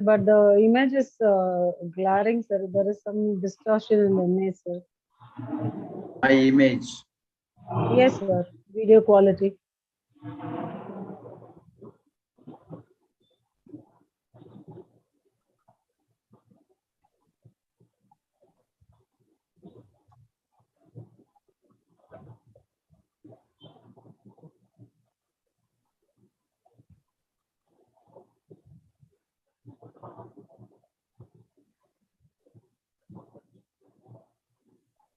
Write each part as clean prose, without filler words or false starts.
but the image is glaring, sir. There is some distortion in the image, sir. My image. Yes, sir. Video quality.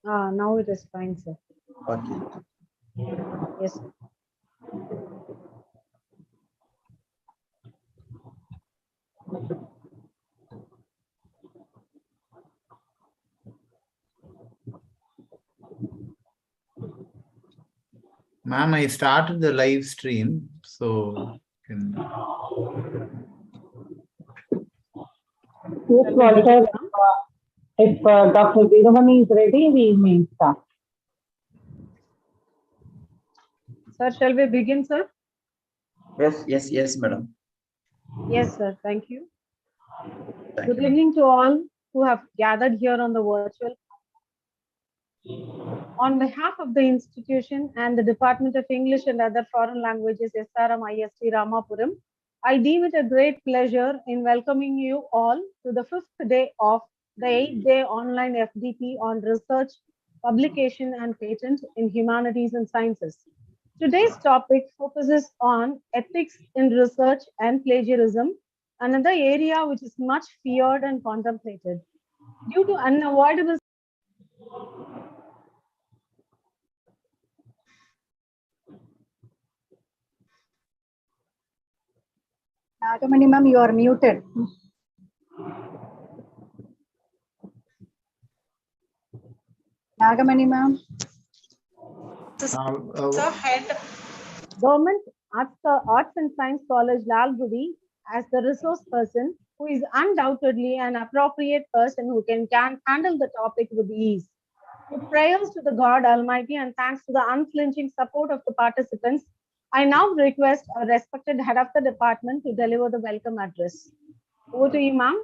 Now it is fine, sir. Okay. Yes, sir. Ma'am, I started the live stream, so can... Yes, Walter. If Dr. Veeramani is ready, we may start. Sir, shall we begin, sir? Yes, madam. Yes, sir. Thank you. Thank Good you. evening to all who have gathered here on the virtual. On behalf of the institution and the Department of English and Other Foreign Languages, SRMIST Ramapuram, I deem it a great pleasure in welcoming you all to the 5th day of the 8-day online FDP on research, publication and patent in humanities and sciences. Today's topic focuses on ethics in research and plagiarism, another area which is much feared and contemplated. Due to unavoidable Nagamani ma'am, you are muted. Nagamani ma'am. Government Arts and Science College Lalgudi as the resource person who is undoubtedly an appropriate person who can handle the topic with ease. With prayers to the God Almighty and thanks to the unflinching support of the participants, I now request a respected head of the department to deliver the welcome address. Over to you, ma'am.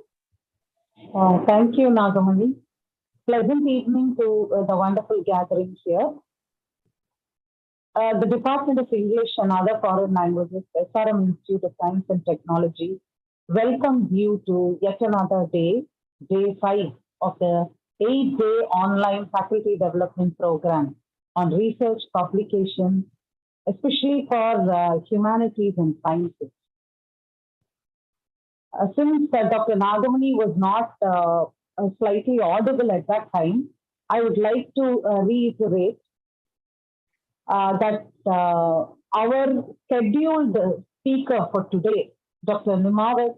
Thank you, Nagamani. Pleasant evening to the wonderful gathering here. The Department of English and Other Foreign Languages, SRM Institute of Science and Technology, welcomes you to yet another day, day 5 of the 8-day online faculty development program on research publication, especially for humanities and sciences. Since Dr. Nagamani was not slightly audible at that time, I would like to reiterate that our scheduled speaker for today, Dr. Nimawat,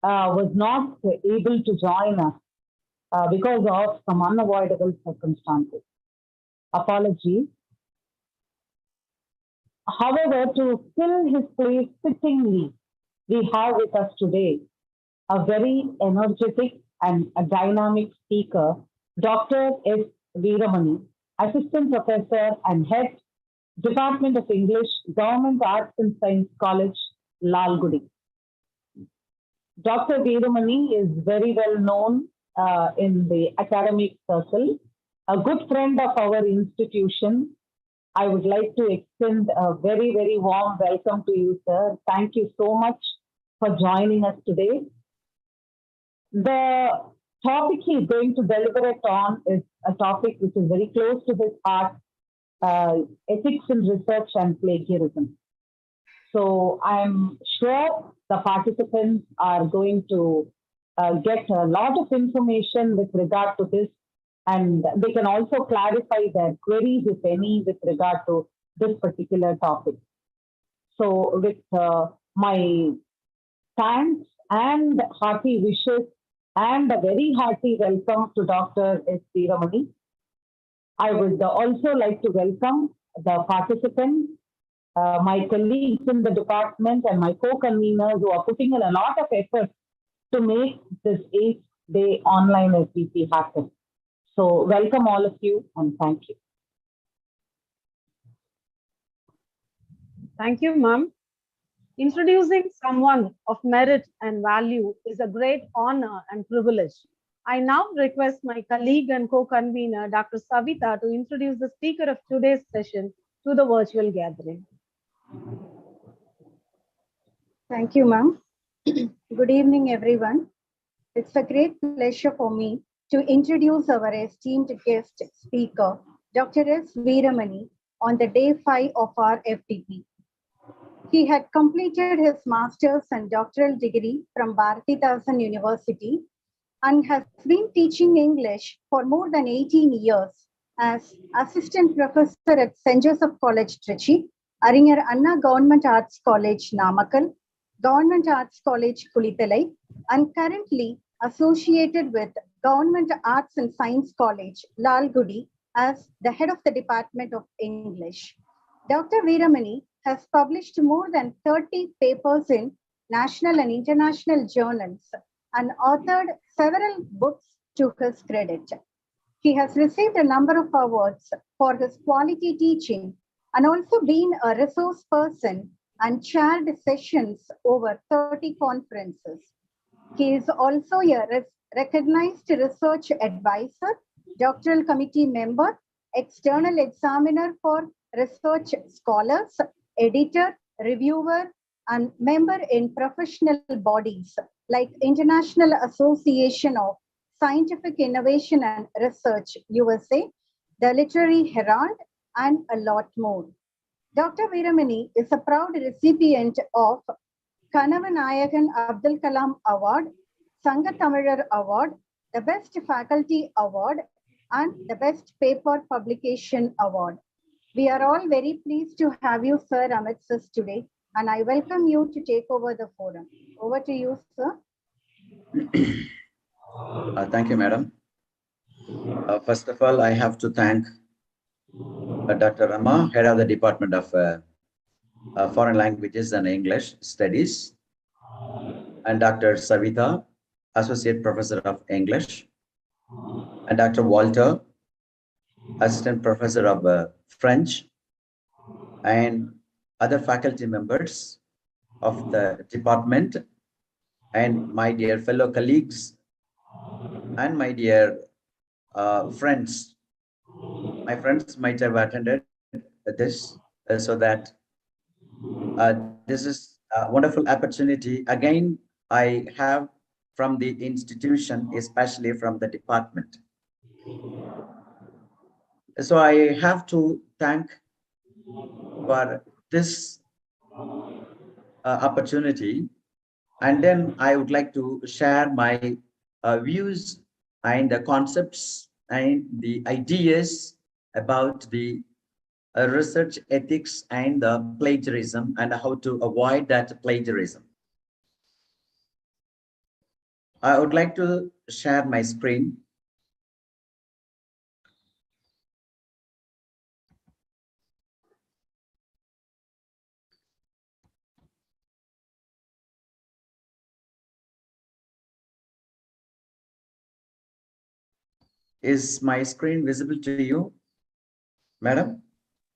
was not able to join us because of some unavoidable circumstances. Apologies. However, to fill his place fittingly, we have with us today a very energetic and a dynamic speaker, Dr. S. Veeramani, Assistant Professor and Head, Department of English, Government Arts and Science College, Lalgudi. Dr. Veeramani is very well known in the academic circle, a good friend of our institution. I would like to extend a very, very warm welcome to you, sir. Thank you so much for joining us today. The topic he is going to deliberate on is a topic which is very close to his heart, ethics in research and plagiarism. So I'm sure the participants are going to get a lot of information with regard to this, and they can also clarify their queries, if any, with regard to this particular topic. So with my thanks and hearty wishes and a very hearty welcome to Dr. S. Veeramani, I would also like to welcome the participants, my colleagues in the department and my co-conveners who are putting in a lot of effort to make this 8-day online FDP happen. So welcome all of you and thank you. Thank you, ma'am. Introducing someone of merit and value is a great honor and privilege. I now request my colleague and co-convener, Dr. Savita, to introduce the speaker of today's session to the virtual gathering. Thank you, ma'am. Good evening, everyone. It's a great pleasure for me to introduce our esteemed guest speaker, Dr. S. Veeramani, on the day 5 of our FDP. He had completed his master's and doctoral degree from Bharathidasan University and has been teaching English for more than 18 years as assistant professor at St. Joseph College, Trichy, Arinyar Anna Government Arts College, Namakkal, Government Arts College, Kulithalai, and currently associated with Government Arts and Science College, Lalgudi, as the head of the Department of English. Dr. Veeramani has published more than 30 papers in national and international journals and authored several books to his credit. He has received a number of awards for his quality teaching and also been a resource person and chaired sessions over 30 conferences. He is also a recognized research advisor, doctoral committee member, external examiner for research scholars, editor, reviewer, and member in professional bodies like International Association of Scientific Innovation and Research, USA, the Literary Herald, and a lot more. Dr. Veeramani is a proud recipient of Kanavanayagan Abdul Kalam Award, Sanga Tamilar Award, the Best Faculty Award, and the Best Paper Publication Award. We are all very pleased to have you, sir, amidst us today, and I welcome you to take over the forum. Over to you, sir. Thank you, madam. First of all, I have to thank Dr. Rama, head of the Department of Foreign Languages and English Studies, and Dr. Savita, Associate Professor of English, and Dr. Walter, Assistant Professor of French, and other faculty members of the department, and my dear fellow colleagues, and my dear friends. My friends might have attended this, so that this is a wonderful opportunity. Again, I have from the institution, especially from the department. So I have to thank for this opportunity. And then I would like to share my views and the concepts and the ideas about the research ethics and the plagiarism and how to avoid that plagiarism. I would like to share my screen. Is my screen visible to you, madam?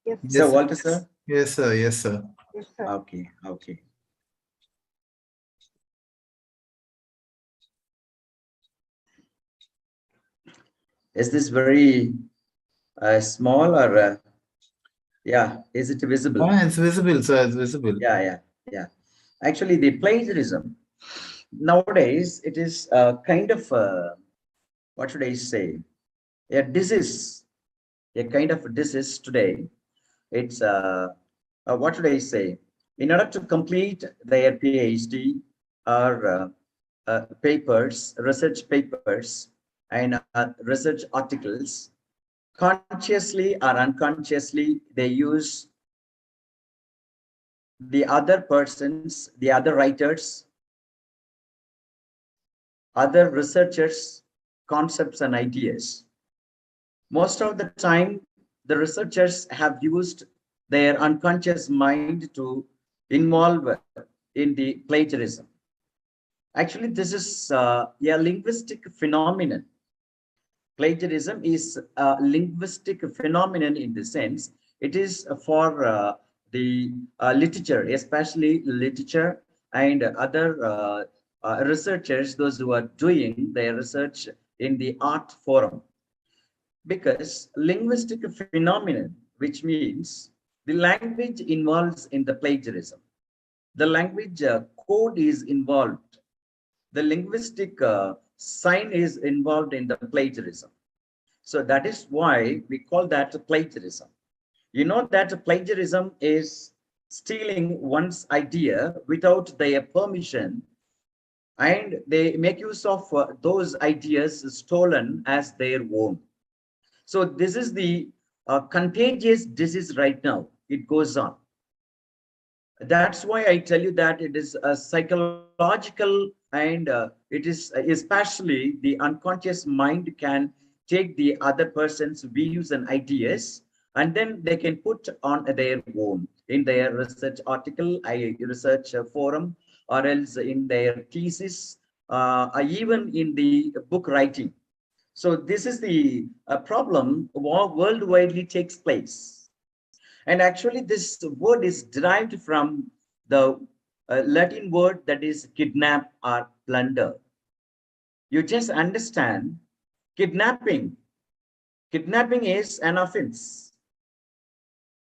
Yes, Sir Walter, sir? Yes, sir. Yes, sir. yes, sir. Okay, okay. Is this very small or yeah, is it visible? Ah, it's visible, sir. It's visible. Yeah. Actually, the plagiarism nowadays, it is kind of what should I say? A disease, a kind of disease today. It's what should I say? In order to complete their PhD or papers, research papers, and research articles, consciously or unconsciously, they use the other persons, the other writers, other researchers' concepts and ideas. Most of the time, the researchers have used their unconscious mind to involve in the plagiarism. Actually, this is a linguistic phenomenon. Plagiarism is a linguistic phenomenon in the sense it is for the literature, especially literature and other researchers, those who are doing their research in the art forum. Because linguistic phenomenon, which means the language involves in the plagiarism. The language code is involved. The linguistic sign is involved in the plagiarism. So that is why we call that plagiarism. You know that plagiarism is stealing one's idea without their permission, and they make use of those ideas stolen as their own. So this is the contagious disease right now. It goes on. That's why I tell you that it is a psychological, and it is especially the unconscious mind can take the other person's views and ideas, and then they can put on their own in their research article, research forum, or else in their thesis, or even in the book writing. So this is the problem worldwide takes place. And actually, this word is derived from the Latin word that is kidnap or plunder. You just understand kidnapping. Kidnapping is an offense.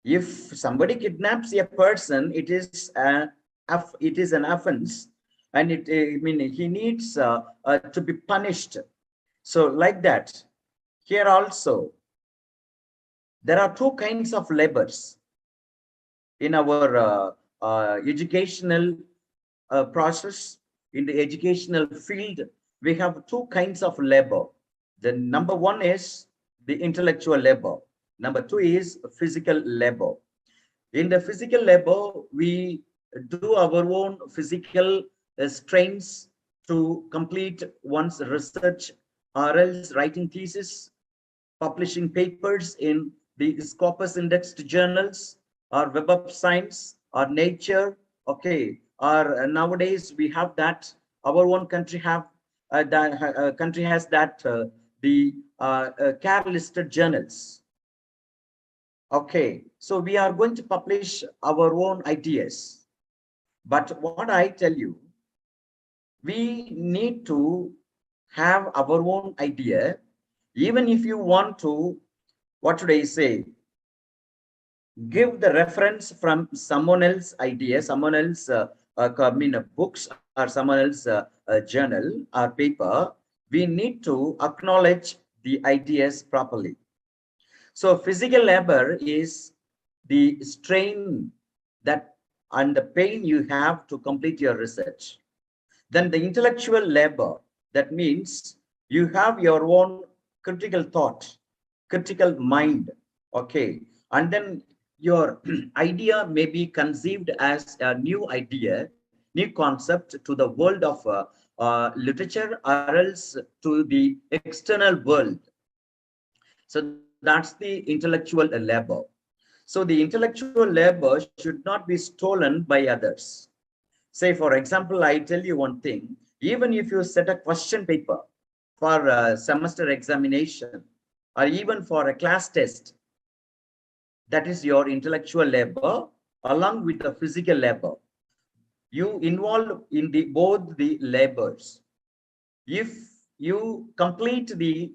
If somebody kidnaps a person, it is an offense, and I mean he needs to be punished. So like that, here also there are two kinds of labors in our educational process. In the educational field, we have two kinds of labor. The number one is the intellectual labor. Number two is physical labor. In the physical labor, we do our own physical strains to complete one's research, or else writing thesis, publishing papers in the Scopus indexed journals, or Web of Science, or Nature. Okay, or nowadays we have that our own country have that country has that the care listed journals. Okay, so we are going to publish our own ideas. But what I tell you, we need to have our own idea. Even if you want to, what should I say, give the reference from someone else's idea, someone else books, or someone else journal or paper, we need to acknowledge the ideas properly. So physical labor is the strain that and the pain you have to complete your research. Then the intellectual labor, that means you have your own critical thought, critical mind. Okay, and then your idea may be conceived as a new idea, new concept to the world of literature, or else to the external world. So that's the intellectual labor. So the intellectual labor should not be stolen by others. Say, for example, I tell you one thing, even if you set a question paper for a semester examination, or even for a class test, that is your intellectual labor along with the physical labor. You involve in the both the labors. If you complete the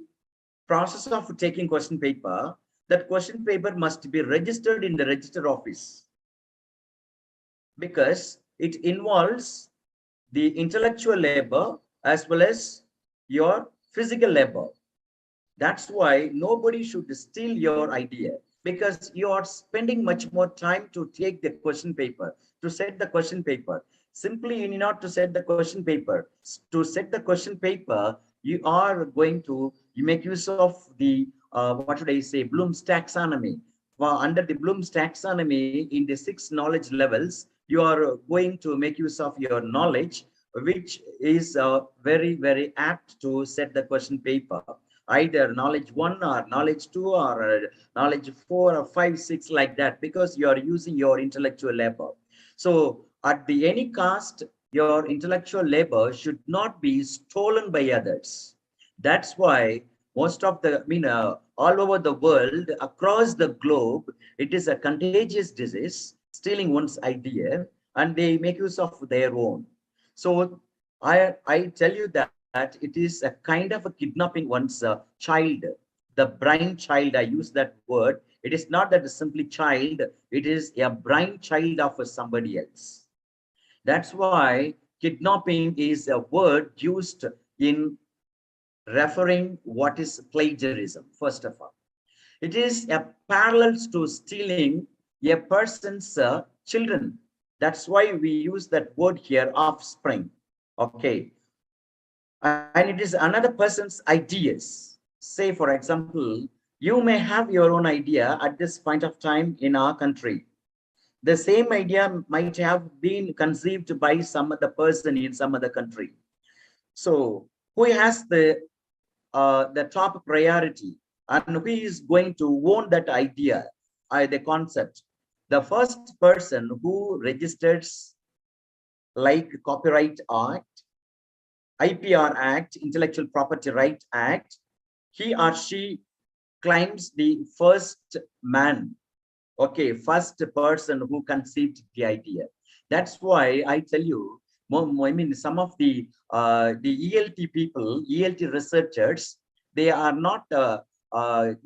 process of taking question paper, that question paper must be registered in the register office, because it involves the intellectual labor as well as your physical labor. That's why nobody should steal your idea, because you are spending much more time to take the question paper, to set the question paper. Simply, you need not to set the question paper. To set the question paper, you are going to make use of the, what should I say, Bloom's taxonomy. Well, under the Bloom's taxonomy, in the 6 knowledge levels, you are going to make use of your knowledge, which is very, very apt to set the question paper. Either knowledge 1 or knowledge 2 or knowledge 4 or 5, 6, like that, because you are using your intellectual labor. So at the any cost, your intellectual labor should not be stolen by others. That's why most of the, all over the world, across the globe, it is a contagious disease. stealing one's idea and they make use of their own. So I tell you that it is a kind of a kidnapping one's child, the brain child. I use that word. It is not that simply child, it is a brain child of somebody else. That's why kidnapping is a word used in referring what is plagiarism, first of all. It is a parallel to stealing a person's children. That's why we use that word here, offspring. Okay. And it is another person's ideas. Say, for example, you may have your own idea at this point of time in our country. The same idea might have been conceived by some other person in some other country. So who has the top priority and who is going to own that idea, the concept? The first person who registers like Copyright Act, IPR Act, Intellectual Property Right Act, he or she claims the first man, okay, first person who conceived the idea. That's why I tell you, I mean, some of the ELT people, ELT researchers, they are not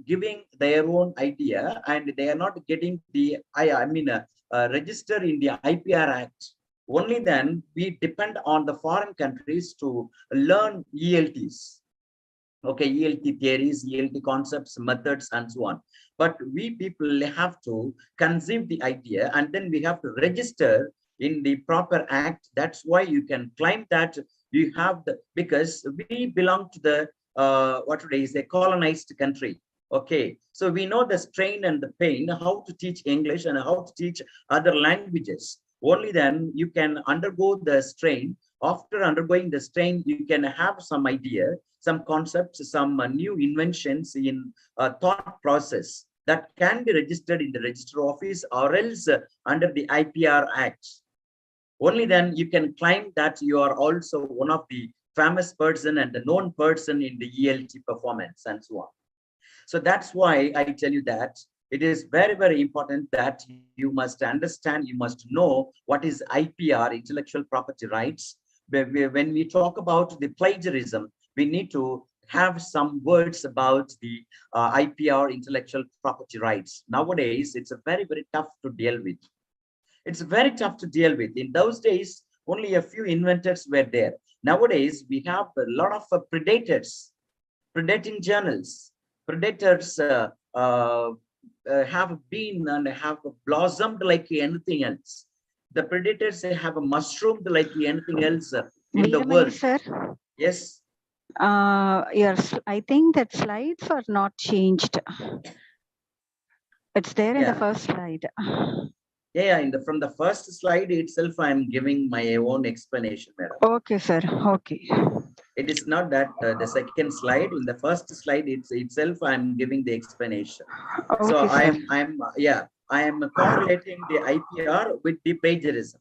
giving their own idea and they are not getting the, register in the IPR Act. Only then we depend on the foreign countries to learn ELTs. Okay, ELT theories, ELT concepts, methods, and so on. But we people have to conceive the idea and then we have to register in the proper act. That's why you can claim that you have the, because we belong to the, what today is a colonized country. Okay, so we know the strain and the pain, how to teach English and how to teach other languages. Only then you can undergo the strain. After undergoing the strain, you can have some idea, some concepts, some new inventions in thought process that can be registered in the register office or else under the IPR Act. Only then you can claim that you are also one of the famous person and the known person in the ELT performance and so on. So that's why I tell you that it is very, very important that you must understand, you must know what is IPR, intellectual property rights. When we talk about the plagiarism, we need to have some words about the IPR, intellectual property rights. Nowadays, it's a very, very tough to deal with. It's very tough to deal with. In those days, only a few inventors were there. Nowadays, we have a lot of predators, predating journals. Predators have been and have blossomed like anything else. The predators have mushroomed like anything else in the world. Sir. Yes. I think that slides are not changed. It's there in the first slide. Yeah, from the first slide itself, I'm giving my own explanation, madam. Okay, sir. Okay. It is not that the second slide. In the first slide itself, I'm giving the explanation. Okay, so sir. I am correlating the IPR with the plagiarism.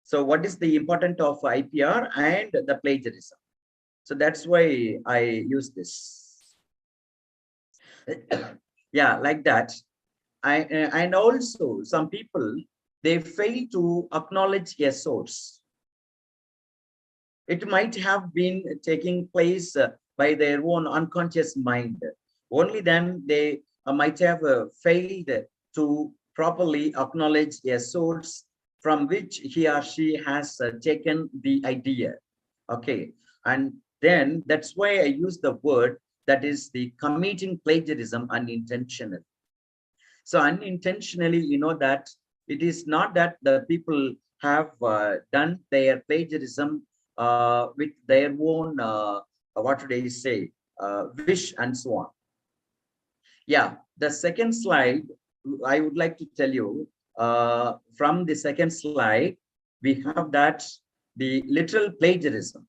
So what is the importance of IPR and the plagiarism? So that's why I use this. Yeah, like that. And also some people, they fail to acknowledge a source. It might have been taking place by their own unconscious mind. Only then they might have failed to properly acknowledge a source from which he or she has taken the idea. Okay, and then that's why I use the word that is the committing plagiarism unintentionally. So unintentionally, you know that it is not that the people have done their plagiarism with their own, what would I say, wish and so on. Yeah, the second slide, I would like to tell you, from the second slide, we have that the literal plagiarism.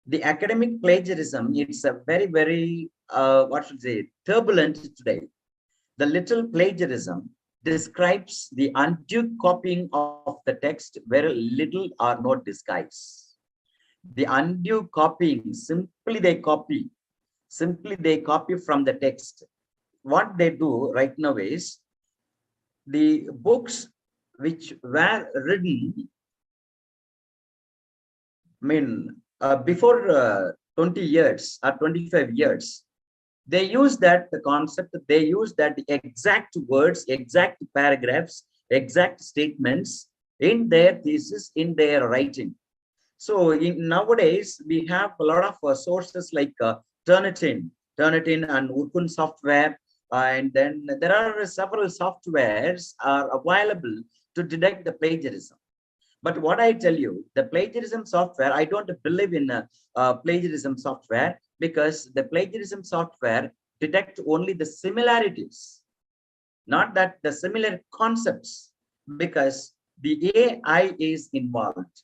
The academic plagiarism, it's a very, very, what should I say, turbulent today. The literal plagiarism describes the undue copying of the text where little or no disguise. The undue copying, simply they copy from the text. What they do right now is, the books which were written, before 20 years or 25 years, they use that the concept, they use that exact words, exact paragraphs, exact statements in their thesis, in their writing. So nowadays, we have a lot of sources like Turnitin and Urkun software. And then there are several softwares are available to detect the plagiarism. But what I tell you, the plagiarism software, I don't believe in plagiarism software, because the plagiarism software detect only the similarities, not that the similar concepts, because the AI is involved.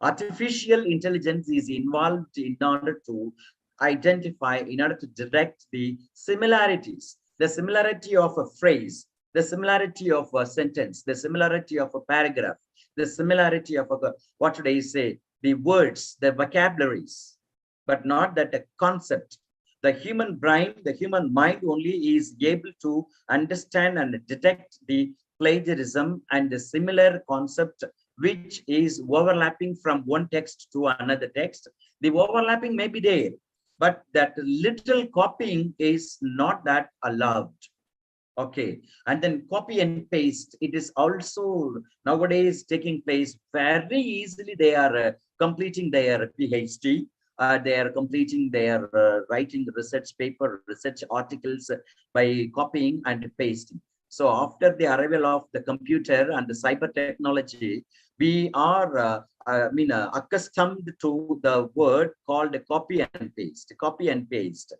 Artificial intelligence is involved in order to identify, in order to detect the similarities, the similarity of a phrase, the similarity of a sentence, the similarity of a paragraph, the similarity of a, what should I say, the words, the vocabularies, but not that a concept. The human brain, the human mind only is able to understand and detect the plagiarism and the similar concept which is overlapping from one text to another text. The overlapping may be there, but that little copying is not that allowed. Okay, and then copy and paste, it is also nowadays taking place very easily. They are completing their PhD, they are completing their writing research paper, research articles by copying and pasting. So after the arrival of the computer and the cyber technology, we are accustomed to the word called copy and paste, copy and paste.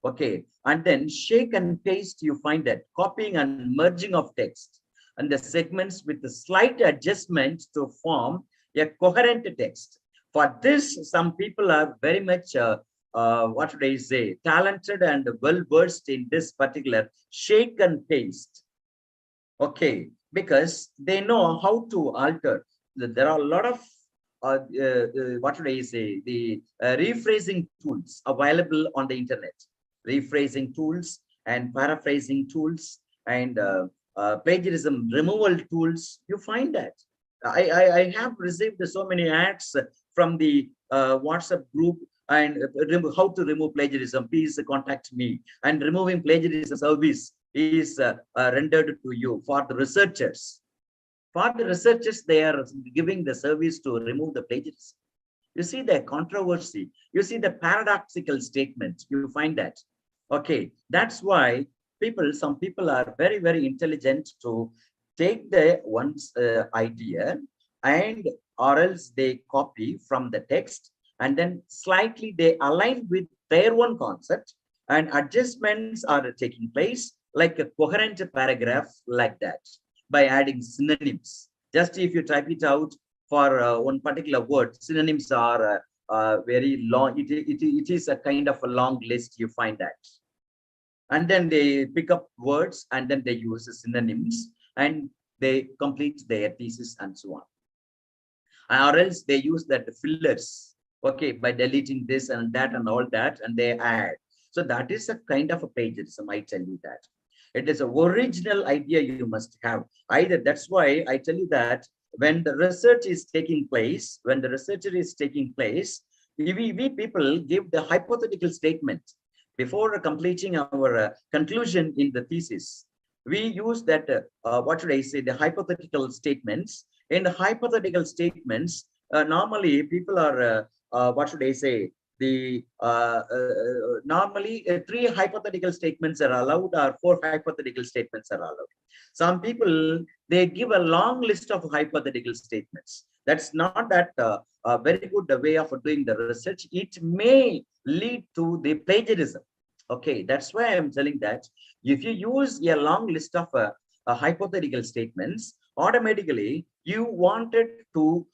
Okay, and then shake and paste, you find that copying and merging of text and the segments with a slight adjustment to form a coherent text. For this, some people are very much, what should I say, talented and well versed in this particular shake and paste. Okay, because they know how to alter. There are a lot of what should I say, the rephrasing tools available on the internet, rephrasing tools and paraphrasing tools and plagiarism removal tools. You find that I have received so many ads from the WhatsApp group, and how to remove plagiarism, please contact me, and removing plagiarism service is rendered to you. For the researchers, they are giving the service to remove the plagiarism. You see the controversy, you see the paradoxical statement, you find that. Okay, that's why some people are very, very intelligent to take the one's idea, and or else they copy from the text, and then slightly they align with their own concept, and adjustments are taking place like a coherent paragraph, like that, by adding synonyms. Just if you type it out for one particular word, synonyms are very long. It is a kind of a long list, you find that. And then they pick up words and then they use synonyms and they complete their thesis and so on. Or else they use that fillers, okay, by deleting this and that and all that, and they add. So that is a kind of a plagiarism, I tell you that. It is an original idea you must have. Either that's why I tell you that when the research is taking place, when the researcher is taking place, we people give the hypothetical statement before completing our conclusion in the thesis. We use that, what should I say, the hypothetical statements. In the hypothetical statements, normally people are, what should I say, the normally 3 hypothetical statements are allowed, or 4 hypothetical statements are allowed. Some people, they give a long list of hypothetical statements. That's not that a very good way of doing the research. It may lead to the plagiarism. Okay, that's why I'm telling that if you use a long list of hypothetical statements, automatically you wanted to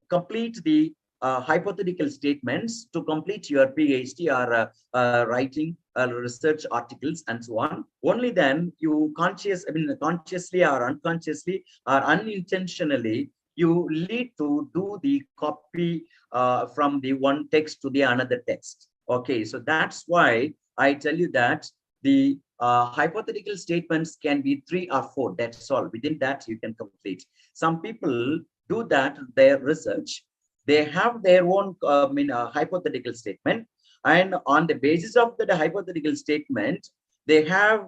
complete the hypothetical statements to complete your PhD or writing research articles and so on. Only then you consciously or unconsciously or unintentionally, you lead to do the copy from the one text to the another text. Okay, so that's why I tell you that the hypothetical statements can be 3 or 4. That's all. Within that, you can complete. Some people do that, their research. They have their own hypothetical statement. And on the basis of the hypothetical statement, they have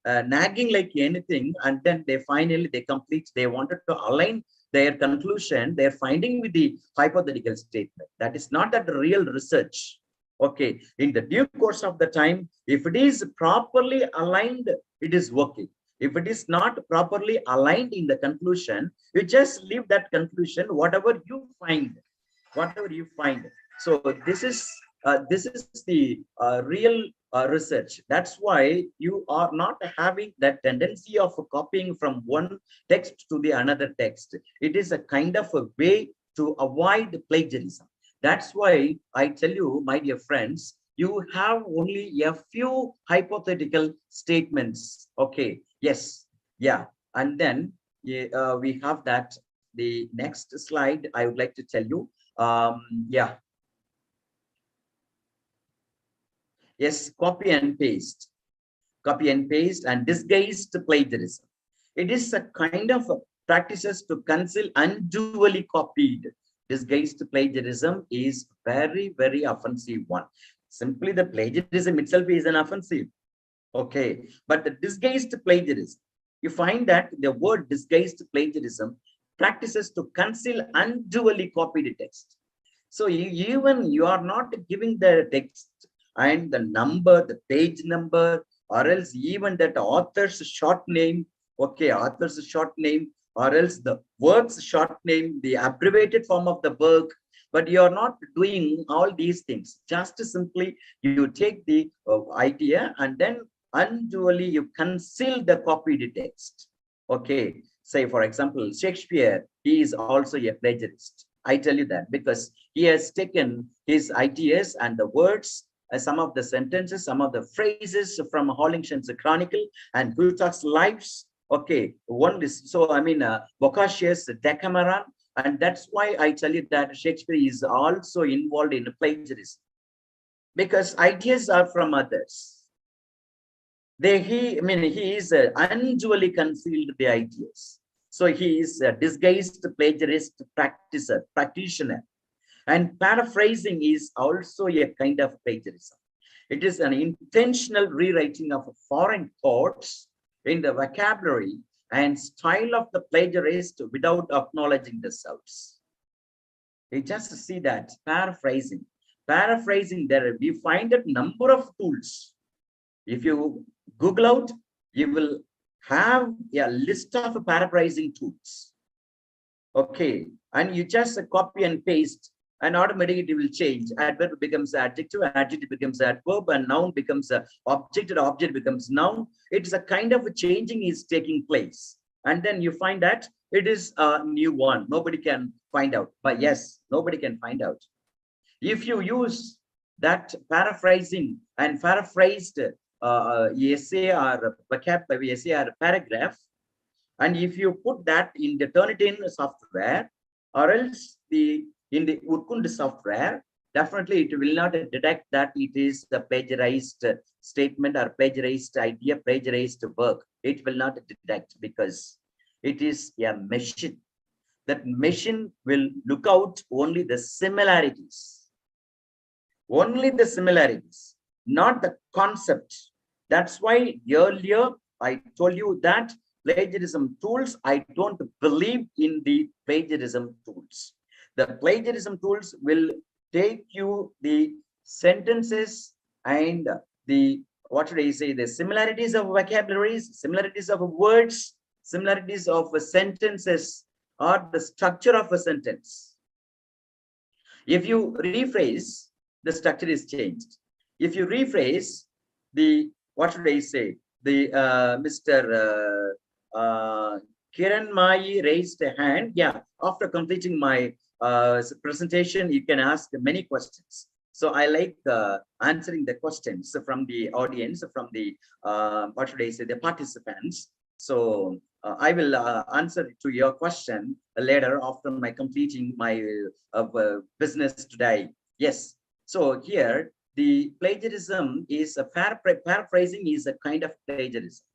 nagging like anything. And then they finally, they complete, they wanted to align their conclusion, their finding with the hypothetical statement. That is not that real research. Okay, in the due course of the time, if it is properly aligned, it is working. If it is not properly aligned in the conclusion, you just leave that conclusion, whatever you find, whatever you find. So this is the real research. That's why you are not having that tendency of copying from one text to the another text. It is a kind of a way to avoid plagiarism. That's why I tell you, my dear friends, you have only a few hypothetical statements. Okay, yes, yeah. And then we have that. The next slide, I would like to tell you. Yeah. Yes, copy and paste and disguised plagiarism. It is a kind of practices to conceal unduly copied. Disguised plagiarism is very, very offensive one. Simply the plagiarism itself is an offensive. Okay, but the disguised plagiarism, you find that the word disguised plagiarism practices to conceal unduly copied text. So even you are not giving the text and the number, the page number, or else even that author's short name, okay, author's short name, or else the work's short name, the abbreviated form of the work, but you are not doing all these things. Just simply you take the idea and then unduly you conceal the copied text. Okay, say for example, Shakespeare, he is also a plagiarist. I tell you that because he has taken his ideas and the words, some of the sentences, some of the phrases from Hollingshead's Chronicle and Plutarch's Lives. Okay, one is so I mean Boccaccio's Decameron, and that's why I tell you that Shakespeare is also involved in plagiarism because ideas are from others. He is unduly concealed the ideas. So he is a disguised plagiarist practitioner. And paraphrasing is also a kind of plagiarism. It is an intentional rewriting of foreign thoughts in the vocabulary and style of the plagiarist without acknowledging the source. You just see that paraphrasing. Paraphrasing, there we find a number of tools. If you Google out, you will have a list of paraphrasing tools. Okay, and you just copy and paste, and automatically it will change. Adverb becomes adjective, adjective becomes adverb, and noun becomes object, and object becomes noun. It's a kind of a changing is taking place. And then you find that it is a new one. Nobody can find out. But yes, nobody can find out. If you use that paraphrasing and paraphrased essay or vocabulary, essay or paragraph, and if you put that in the Turnitin software or else in the Urkund software, definitely it will not detect that it is the plagiarized statement or plagiarized idea, plagiarized work. It will not detect because it is a machine. That machine will look out only the similarities. Only the similarities, not the concept. That's why earlier I told you that plagiarism tools, I don't believe in the plagiarism tools. The plagiarism tools will take you the sentences and the, what should I say, the similarities of vocabularies, similarities of words, similarities of sentences, or the structure of a sentence. If you rephrase, the structure is changed. If you rephrase, the, what should I say, the Mr. Kiran Mai raised a hand. Yeah, after completing my presentation, you can ask many questions. So I like answering the questions from the audience, from the, what should I say, the participants. So I will answer to your question later after my completing my business today. Yes. So here, the plagiarism is a paraphrasing is a kind of plagiarism,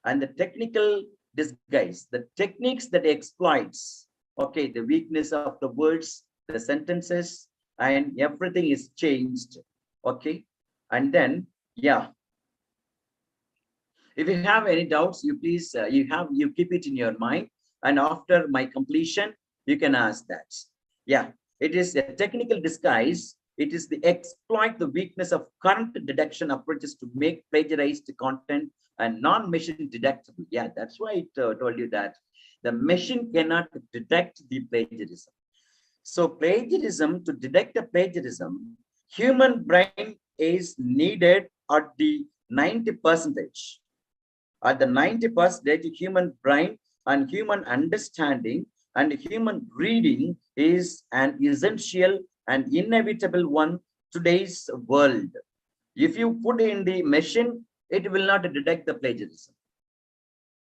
and the technical disguise, the techniques that exploits, okay, the weakness of the words, the sentences, and everything is changed, okay. And then, yeah, if you have any doubts, you please, you keep it in your mind, and after my completion, you can ask that. Yeah, it is a technical disguise. It is the exploit the weakness of current deduction approaches to make plagiarized content and non-machine detectable. Yeah, that's why I told you that the machine cannot detect the plagiarism. So plagiarism, to detect a plagiarism, human brain is needed at the 90%. At the 90%, human brain and human understanding and human reading is an essential and inevitable one today's world. If you put in the machine, it will not detect the plagiarism.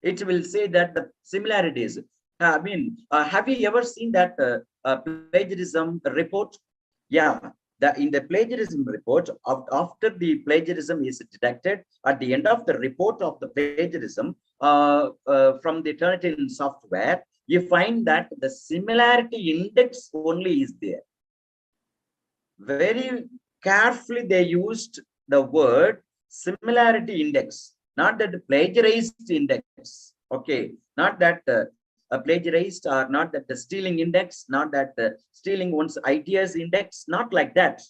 It will say that the similarities. Have you ever seen that plagiarism report? Yeah, in the plagiarism report, after the plagiarism is detected, at the end of the report of the plagiarism from the Turnitin software, you find that the similarity index only is there. Very carefully they used the word similarity index, not that plagiarized index, okay, not that plagiarized, or not that the stealing index, not that stealing one's ideas index, not like that.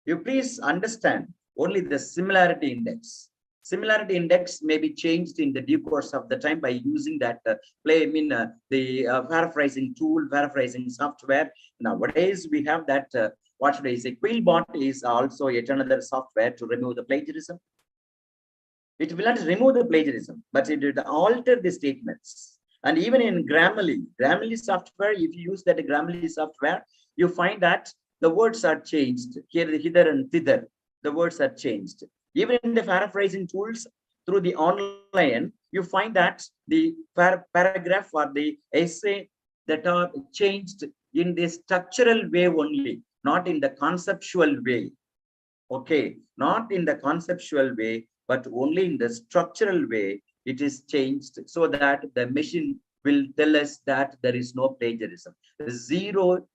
You please understand only the similarity index. Similarity index may be changed in the due course of the time by using that the paraphrasing tool, paraphrasing software. Nowadays we have that what should I say, Quillbot is also yet another software to remove the plagiarism. It will not remove the plagiarism, but it will alter the statements. And even in Grammarly software, if you use that Grammarly software, you find that the words are changed. Here, hither and thither, the words are changed. Even in the paraphrasing tools through the online, you find that the paragraph or the essay that are changed in the structural way only, not in the conceptual way. Okay, not in the conceptual way, but only in the structural way it is changed, so that the machine will tell us that there is no plagiarism. 0%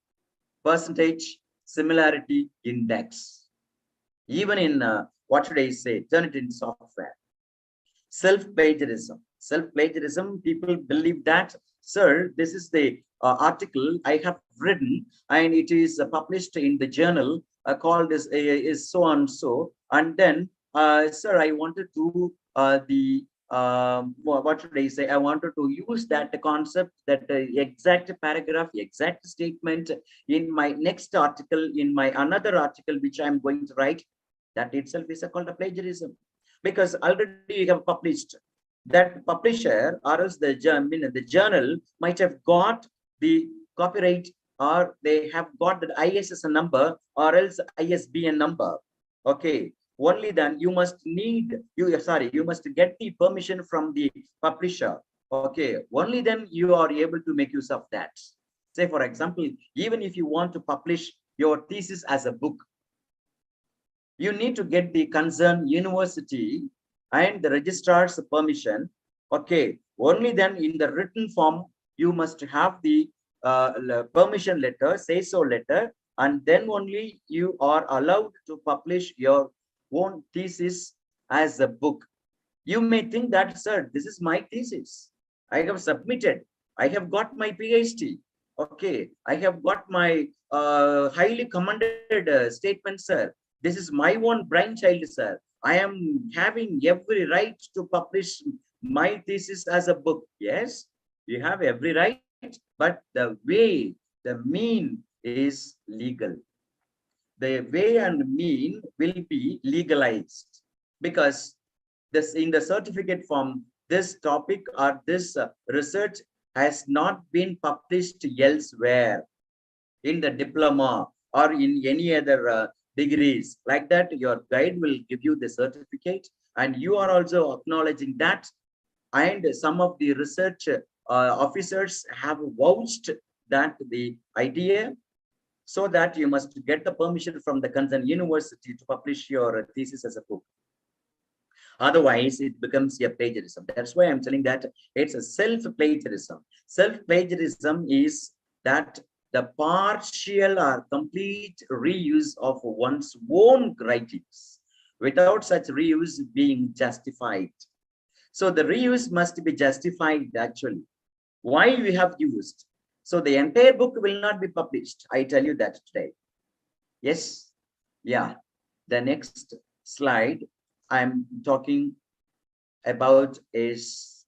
similarity index. Even in, what should I say, Turnitin software. Self-plagiarism. Self-plagiarism, people believe that, sir, this is the article I have written, and it is published in the journal called is so and so, and then, sir, I wanted to what should I say? I wanted to use that concept, that exact paragraph, exact statement in my next article, in my another article which I'm going to write. That itself is called a plagiarism, because already you have published. That publisher or else the journal might have got the copyright, or they have got the ISSN number or else ISBN number. Okay, only then you must get the permission from the publisher. Okay, only then you are able to make use of that. Say, for example, even if you want to publish your thesis as a book, you need to get the concerned university and the registrar's permission. Okay, only then in the written form, you must have the permission letter, say so letter, and then only you are allowed to publish your own thesis as a book. You may think that, sir, this is my thesis. I have submitted. I have got my PhD. Okay, I have got my highly commended statement, sir. This is my own brainchild, sir. I am having every right to publish my thesis as a book. Yes, you have every right, but the way, the mean is legal. The way and mean will be legalized, because this in the certificate form, this topic or this research has not been published elsewhere in the diploma or in any other degrees. Like that, your guide will give you the certificate, and you are also acknowledging that. And some of the research officers have vouched that the idea so that you must get the permission from the concerned university to publish your thesis as a book. Otherwise, it becomes a plagiarism. That's why I'm telling that it's a self-plagiarism. Self-plagiarism is that the partial or complete reuse of one's own writings without such reuse being justified. So the reuse must be justified actually. Why we have used? So the entire book will not be published. I tell you that today. Yes. Yeah. The next slide I'm talking about is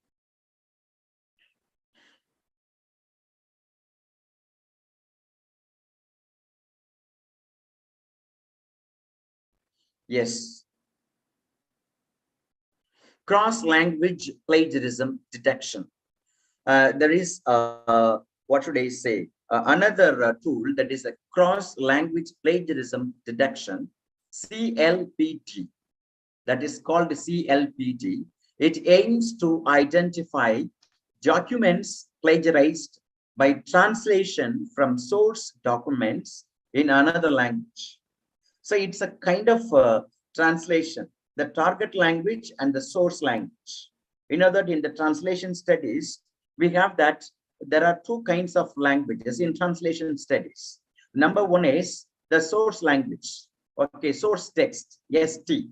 yes, cross-language plagiarism detection. There is what should I say? Another tool that is a cross-language plagiarism detection, CLPD. That is called CLPD. It aims to identify documents plagiarized by translation from source documents in another language. So it's a kind of translation, the target language and the source language. You know that in the translation studies, we have that there are two kinds of languages in translation studies. Number one is the source language. Okay, source text, ST.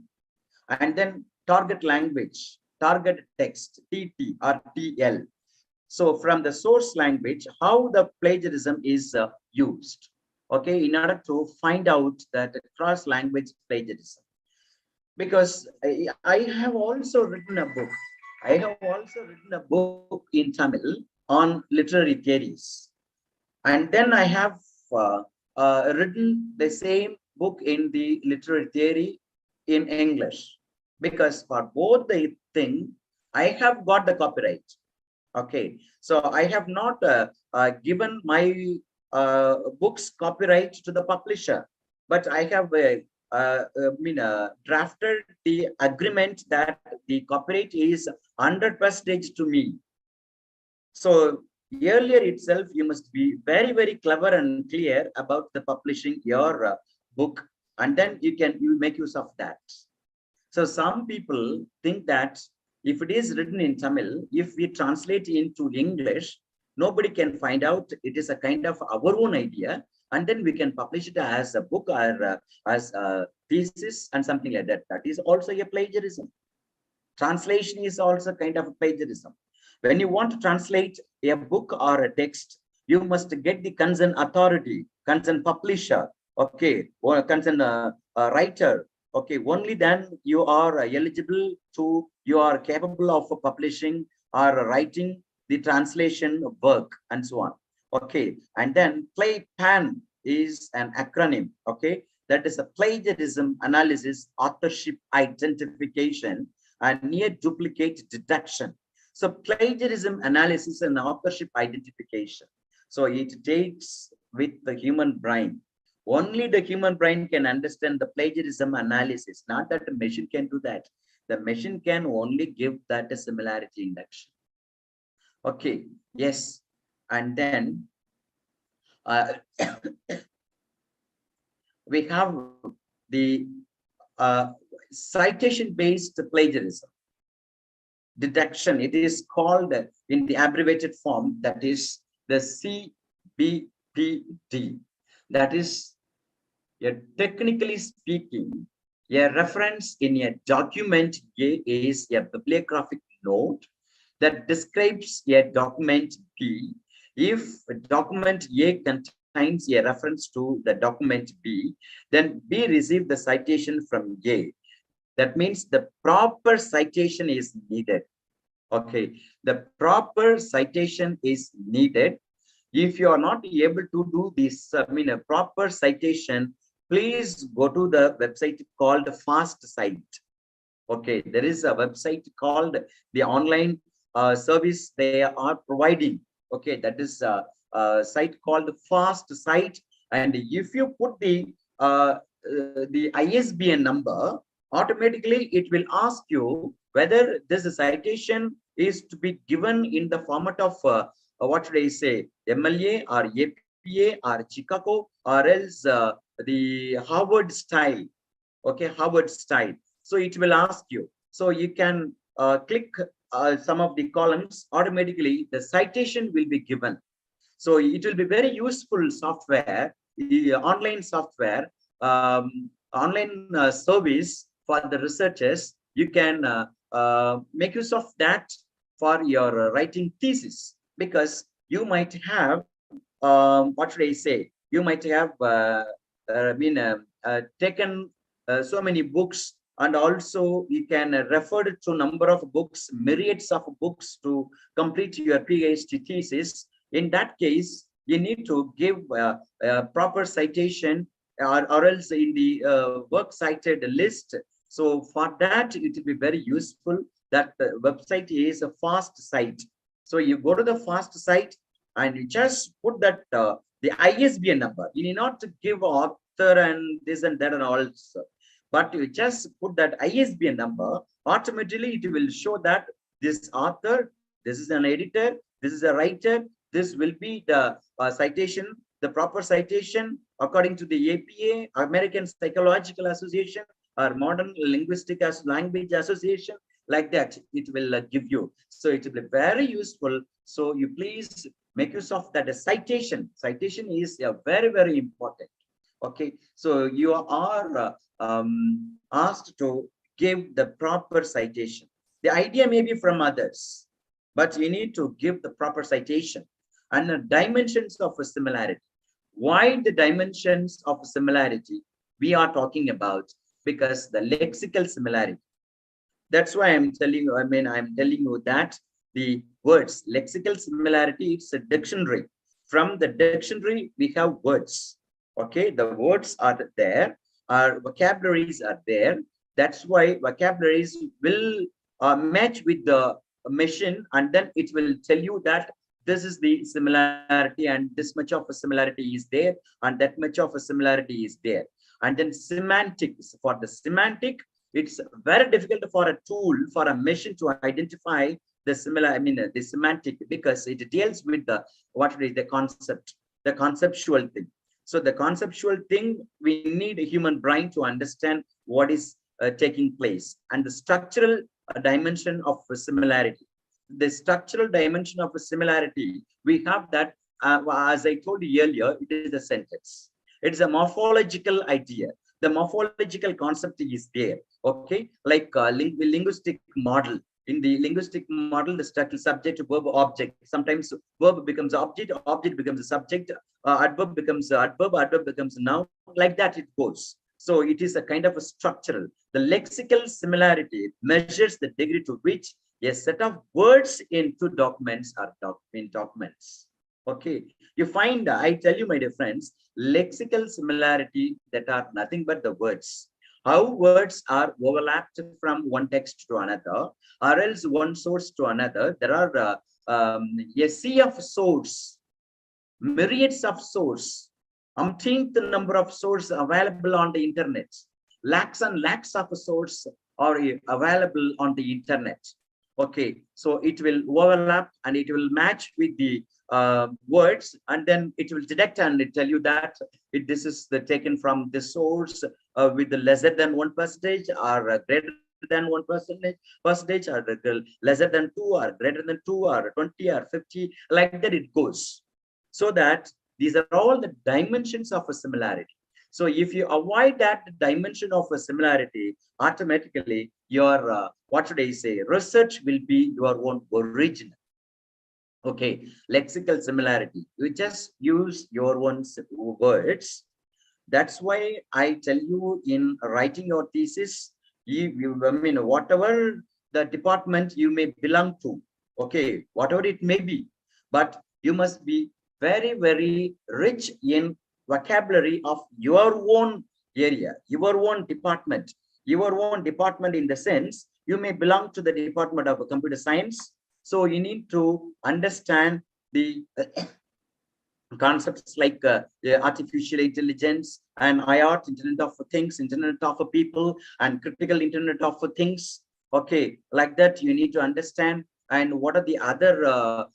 And then target language, target text, TT or TL. So from the source language, how the plagiarism is used, okay, in order to find out that cross-language plagiarism. Because I have also written a book. I have also written a book in Tamil on literary theories. And then I have written the same book in the literary theory in English. Because for both the thing, I have got the copyright. Okay, so I have not given my books copyright to the publisher, but I have drafted the agreement that the copyright is 100% to me. So earlier itself, you must be very, very clever and clear about the publishing your book, and then you make use of that. So some people think that if it is written in Tamil, if we translate into English, nobody can find out it is a kind of our own idea, and then we can publish it as a book or as a thesis and something like that. That is also a plagiarism. Translation is also kind of a plagiarism. When you want to translate a book or a text, you must get the concerned authority, concerned publisher, okay, or concerned writer. Okay, only then you are eligible to, you are capable of publishing or writing the translation work and so on. Okay, and then PLAPAN is an acronym. Okay, that is a plagiarism analysis, authorship identification, and near duplicate detection. So plagiarism analysis and authorship identification. So it takes with the human brain. Only the human brain can understand the plagiarism analysis, not that the machine can do that. The machine can only give that a similarity induction. Okay, yes. And then we have the citation-based plagiarism detection. It is called in the abbreviated form, that is the CBPD. That is, technically speaking, a reference in a document A is a bibliographic note that describes a document B. If document A contains a reference to the document B, then B received the citation from A. That means the proper citation is needed. Okay, the proper citation is needed. If you are not able to do this, a proper citation, please go to the website called FastCite. Okay, there is a website called the online service they are providing. Okay, that is a site called FastCite. And if you put the ISBN number, automatically it will ask you whether this citation is to be given in the format of what should I say, MLA or APA or Chicago or else the Harvard style. Okay, Harvard style. So it will ask you. So you can click some of the columns, automatically the citation will be given. So it will be very useful software, the online software, online service for the researchers. You can make use of that for your writing thesis, because you might have, what should I say? You might have taken so many books, and also you can refer to number of books, myriads of books to complete your PhD thesis. In that case, you need to give a proper citation, or else in the work cited list. So for that, it will be very useful. That website is a FAST site. So you go to the FAST site and you just put that the ISBN number. You need not to give author and this and that and all, but you just put that ISBN number. Automatically, it will show that this author, this is an editor, this is a writer. This will be the citation, the proper citation according to the APA, American Psychological Association, or Modern Linguistic Language Association. Like that, it will give you. So it will be very useful. So you please make use of that. Citation is very, very important. Okay, so you are asked to give the proper citation. The idea may be from others, but you need to give the proper citation. And the dimensions of a similarity. Why the dimensions of similarity we are talking about? Because the lexical similarity. That's why I'm telling you, I'm telling you that the words, lexical similarity, it's a dictionary. From the dictionary, we have words. Okay, the words are there, our vocabularies are there. That's why vocabularies will match with the machine, and then it will tell you that this is the similarity, and this much of a similarity is there, and that much of a similarity is there. And then semantics. For the semantic, it's very difficult for a tool, for a machine to identify the similar, the semantic, because it deals with the, what is the concept, the conceptual thing. So the conceptual thing, we need a human brain to understand what is taking place. And the structural dimension of similarity. The structural dimension of a similarity, we have that, as I told you earlier, it is a sentence. It's a morphological idea. The morphological concept is there. Okay, like linguistic model. In the linguistic model, the structure, subject, verb, object. Sometimes verb becomes object, object becomes a subject, adverb becomes adverb, adverb becomes noun. Like that it goes. So it is a kind of a structural. The lexical similarity measures the degree to which a set of words in two documents are in documents. Okay, you find, I tell you, my dear friends, lexical similarity that are nothing but the words. How words are overlapped from one text to another, or else one source to another. There are a sea of source, myriads of source, umpteenth number of sources available on the internet. Lakhs and lakhs of sources are available on the internet. Okay, so it will overlap and it will match with the words, and then it will detect and it tell you that this is the taken from the source with the lesser than 1% or greater than 1% or lesser than 2 or greater than 2 or 20 or 50, like that it goes. So that these are all the dimensions of a similarity. So if you avoid that dimension of a similarity, automatically your what should I say, research will be your own original. Okay, lexical similarity. You just use your own words. That's why I tell you, in writing your thesis, whatever the department you may belong to, okay, whatever it may be, but you must be very, very rich in vocabulary of your own area, your own department in the sense, you may belong to the department of computer science. So you need to understand the concepts like artificial intelligence and IoT, Internet of Things, Internet of People, and critical Internet of Things. Okay, like that, you need to understand and what are the other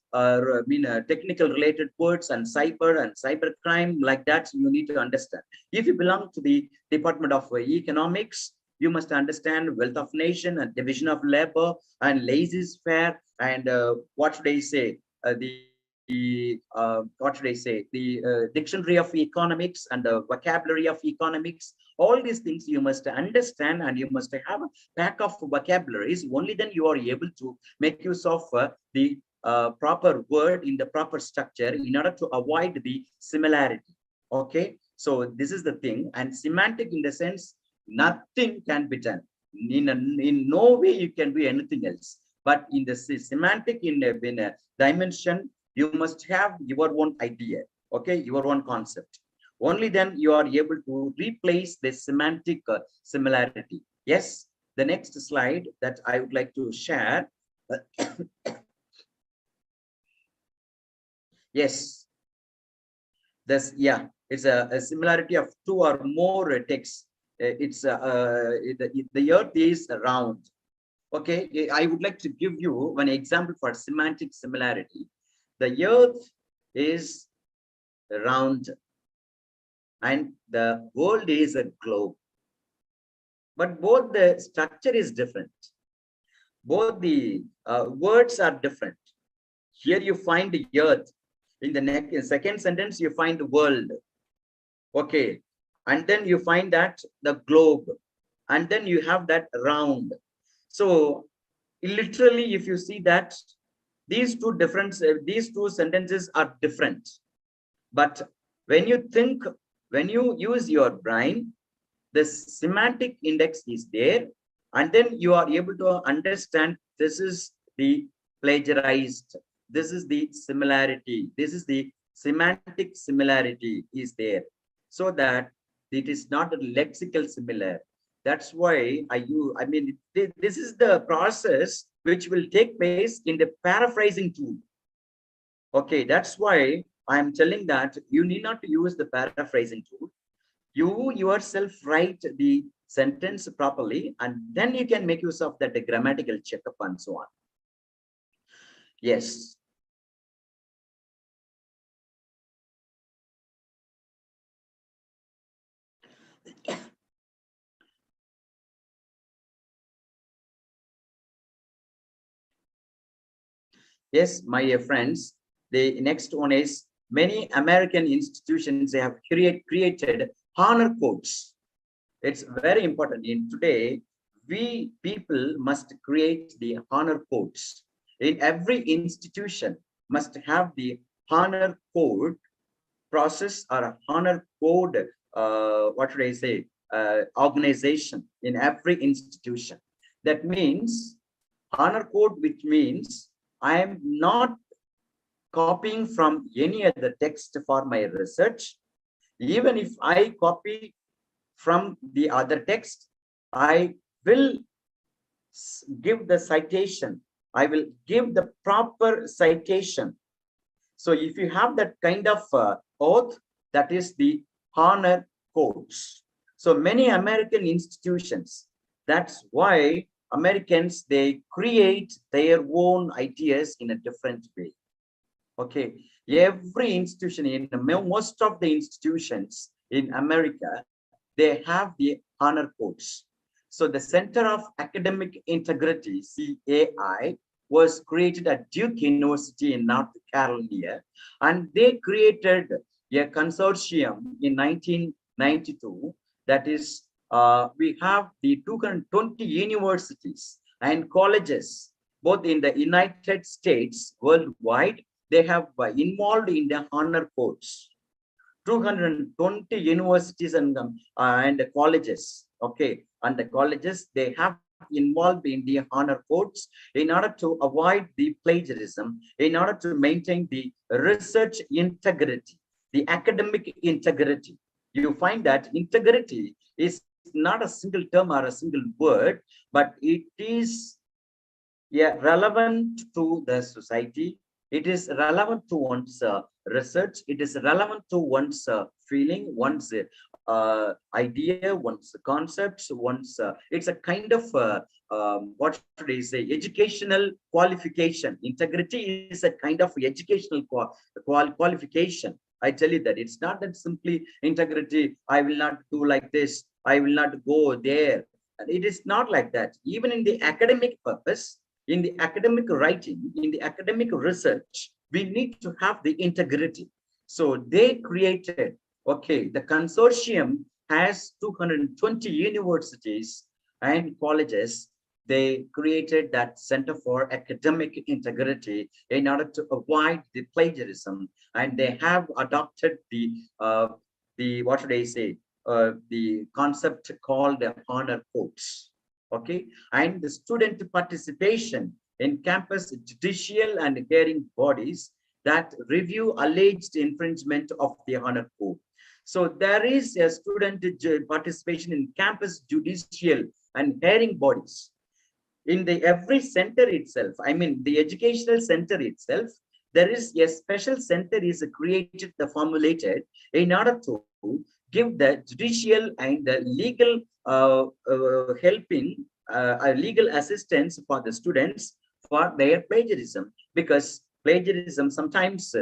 technical related words and cyber crime, like that you need to understand. If you belong to the Department of Economics, you must understand wealth of nation and division of labor and laissez-faire and what should I say, dictionary of economics and the vocabulary of economics. All these things you must understand, and you must have a pack of vocabularies. Only then you are able to make use of the proper word in the proper structure in order to avoid the similarity. Okay, so this is the thing. And semantic in the sense, nothing can be done. In no way you can do anything else. But in the semantic, in a dimension, you must have your own idea, okay, your own concept. Only then you are able to replace the semantic similarity. Yes, the next slide that I would like to share. Yes, this, yeah, it's a similarity of two or more texts. It's the earth is round. Okay, I would like to give you one example for semantic similarity. The earth is round and the world is a globe, but both the structure is different. Both the words are different. Here you find the earth. In the second sentence, you find the world. Okay, and then you find that the globe, and then you have that round. So literally, if you see that these two sentences are different, but when you think, when you use your brain, the semantic index is there, and then you are able to understand this is the plagiarized, this is the similarity, this is the semantic similarity is there, so that it is not a lexical similar. That's why I mean, this is the process which will take place in the paraphrasing tool. Okay, that's why I'm telling that you need not to use the paraphrasing tool. You yourself write the sentence properly, and then you can make use of that the grammatical checkup and so on. Yes. Yes, my friends, the next one is many American institutions, they have created honor codes. It's very important. In today, we people must create the honor codes. In every institution must have the honor code process or honor code, what should I say, organization in every institution. That means honor code, which means I am not copying from any other text for my research. Even if I copy from the other text, I will give the citation. I will give the proper citation. So if you have that kind of oath, that is the honor codes. So many American institutions, that's why Americans, they create their own ideas in a different way. Okay, every institution, in most of the institutions in America, they have the honor codes. So the Center of Academic Integrity, CAI, was created at Duke University in North Carolina, and they created a consortium in 1992. That is, we have the 220 universities and colleges, both in the United States, worldwide. They have involved in the honor codes. 220 universities and colleges, okay, and the colleges, they have involved in the honor codes in order to avoid the plagiarism, in order to maintain the research integrity, the academic integrity. You find that integrity is not a single term or a single word, but it is relevant to the society, It is relevant to one's research. It is relevant to one's feeling, one's idea, one's concepts, one's. It's a kind of what should I say? Educational qualification. Integrity is a kind of educational qualification. I tell you that it's not that simply integrity. I will not do like this. I will not go there. And it is not like that. Even in the academic purpose, in the academic writing, in the academic research, we need to have the integrity. So they created, okay, the consortium has 220 universities and colleges. They created that Center for Academic Integrity in order to avoid the plagiarism, and they have adopted the what should I say, the concept called honor codes. Okay, and the student participation in campus judicial and hearing bodies that review alleged infringement of the honor code. So there is a student participation in campus judicial and hearing bodies. In the every center itself, I mean the educational center itself, there is a special center is created, formulated in order to give the judicial and the legal helping, legal assistance for the students for their plagiarism, because plagiarism sometimes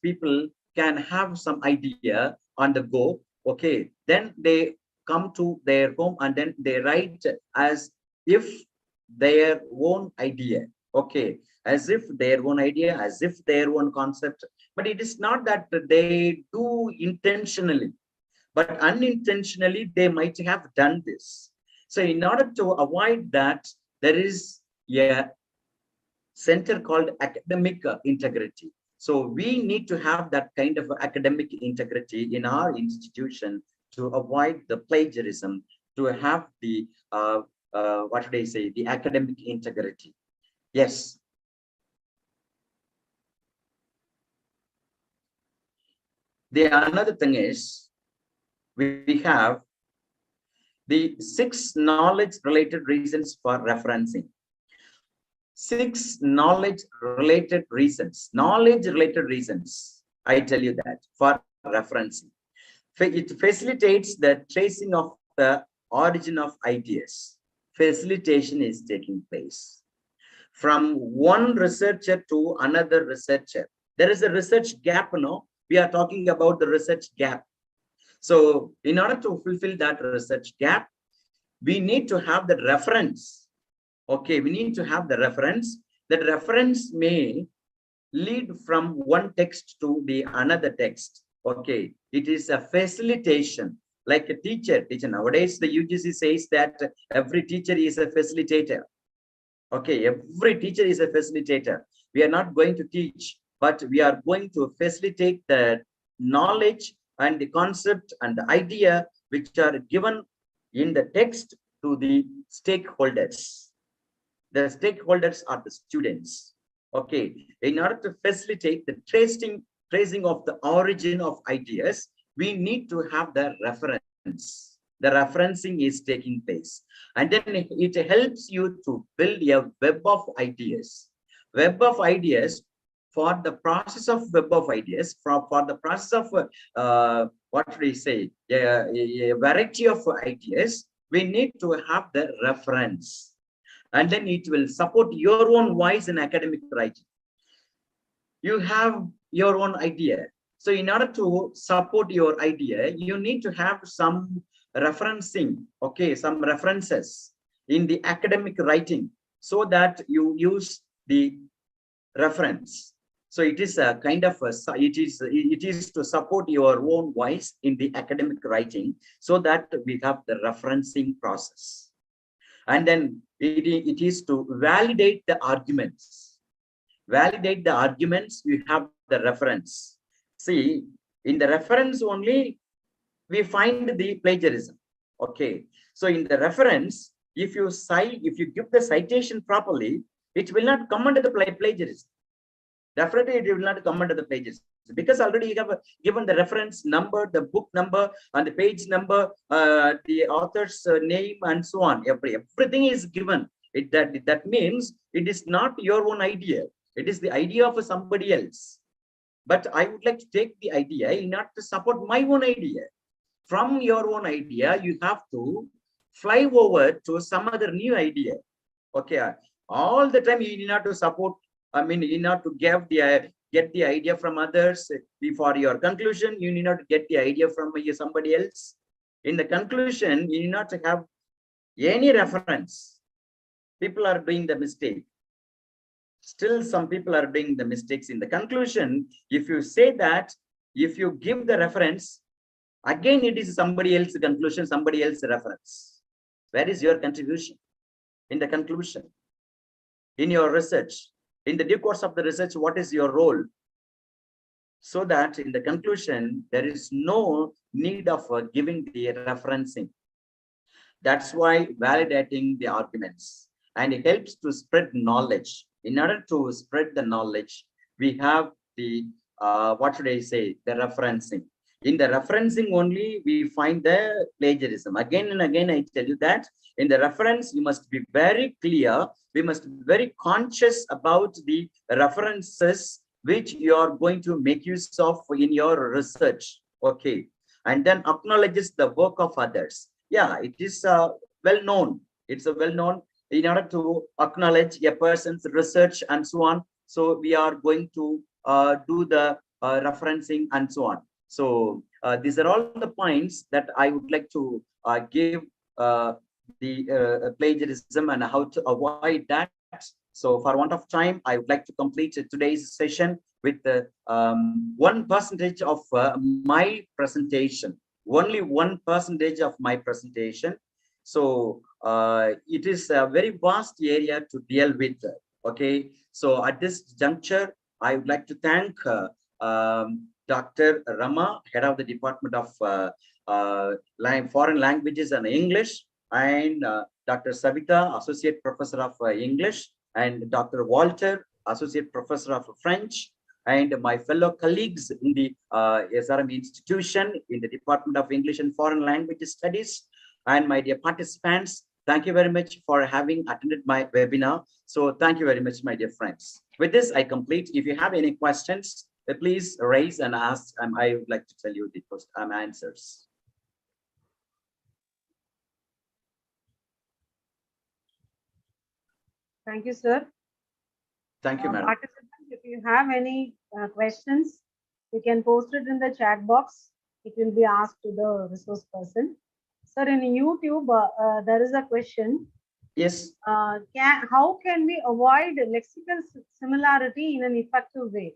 people can have some idea on the go. Okay, then they come to their home and then they write as if their own idea. Okay, as if their own idea, as if their own concept, but it is not that they do intentionally, but unintentionally they might have done this. So in order to avoid that, there is a center called academic integrity. So we need to have that kind of academic integrity in our institution to avoid the plagiarism, to have the what should I say, the academic integrity. Yes. The another thing is, we have the 6 knowledge related reasons for referencing. 6 knowledge related reasons, I tell you that, for referencing. It facilitates the tracing of the origin of ideas. Facilitation is taking place from one researcher to another researcher. There is a research gap, no? We are talking about the research gap. So in order to fulfill that research gap, we need to have the reference. Okay, we need to have the reference. That reference may lead from one text to the another text. Okay, it is a facilitation, like a teacher. Nowadays, the UGC says that every teacher is a facilitator. Okay, every teacher is a facilitator. We are not going to teach, but we are going to facilitate the knowledge and the concept and the idea which are given in the text to the stakeholders. The stakeholders are the students. Okay, in order to facilitate the tracing of the origin of ideas, we need to have the reference. The referencing is taking place, and then it helps you to build a web of ideas. Web of ideas. For the process of web of ideas, for the process of what should I say, a variety of ideas, we need to have the reference, and then it will support your own voice in academic writing. You have your own idea, so in order to support your idea, you need to have some referencing, okay, some references in the academic writing, so that you use the reference. So it is a kind of it is to support your own voice in the academic writing, so that we have the referencing process. And then it is to validate the arguments. Validate the arguments, we have the reference. See, in the reference only we find the plagiarism. Okay, so in the reference, if you give the citation properly, it will not come under the plagiarism. Definitely it will not come under the plagiarism, because already you have given the reference number, the book number, and the page number, the author's name, and so on. Everything is given. That means it is not your own idea. It is the idea of somebody else. But I would like to take the idea in order to support my own idea. From your own idea, you have to fly over to some other new idea. Okay, all the time you need not to support. I mean, you need not to get the idea from others. Before your conclusion, you need not to get the idea from somebody else. In the conclusion, you need not to have any reference. People are doing the mistake. Still, some people are doing the mistakes in the conclusion. If you say that, if you give the reference, again, it is somebody else's conclusion, somebody else's reference. Where is your contribution in the conclusion? In your research, in the due course of the research, what is your role? So that in the conclusion, there is no need of giving the referencing. That's why validating the arguments, and it helps to spread knowledge. In order to spread the knowledge, we have the, what should I say, the referencing. In the referencing only, we find the plagiarism. Again and again, I tell you that in the reference, you must be very clear. We must be very conscious about the references which you are going to make use of in your research. Okay. And then acknowledges the work of others. Yeah, it is well known. It's a well known. In order to acknowledge a person's research and so on, so we are going to do the referencing and so on. So these are all the points that I would like to give the plagiarism and how to avoid that. So for want of time, I would like to complete today's session with 1% of my presentation. Only 1% of my presentation. So it is a very vast area to deal with. Okay, so at this juncture, I would like to thank Dr. Rama, head of the Department of Foreign Languages and English, and Dr. Savita, Associate Professor of English, and Dr. Walter, Associate Professor of French, and my fellow colleagues in the SRM institution in the Department of English and Foreign Languages Studies, and my dear participants. Thank you very much for having attended my webinar. So thank you very much, my dear friends. With this, I complete. If you have any questions, please raise and ask. I would like to tell you the answers. Thank you, sir. Thank you, madam. Participants, if you have any questions, you can post it in the chat box. It will be asked to the resource person. Sir, in YouTube, there is a question. Yes. How can we avoid lexical similarity in an effective way?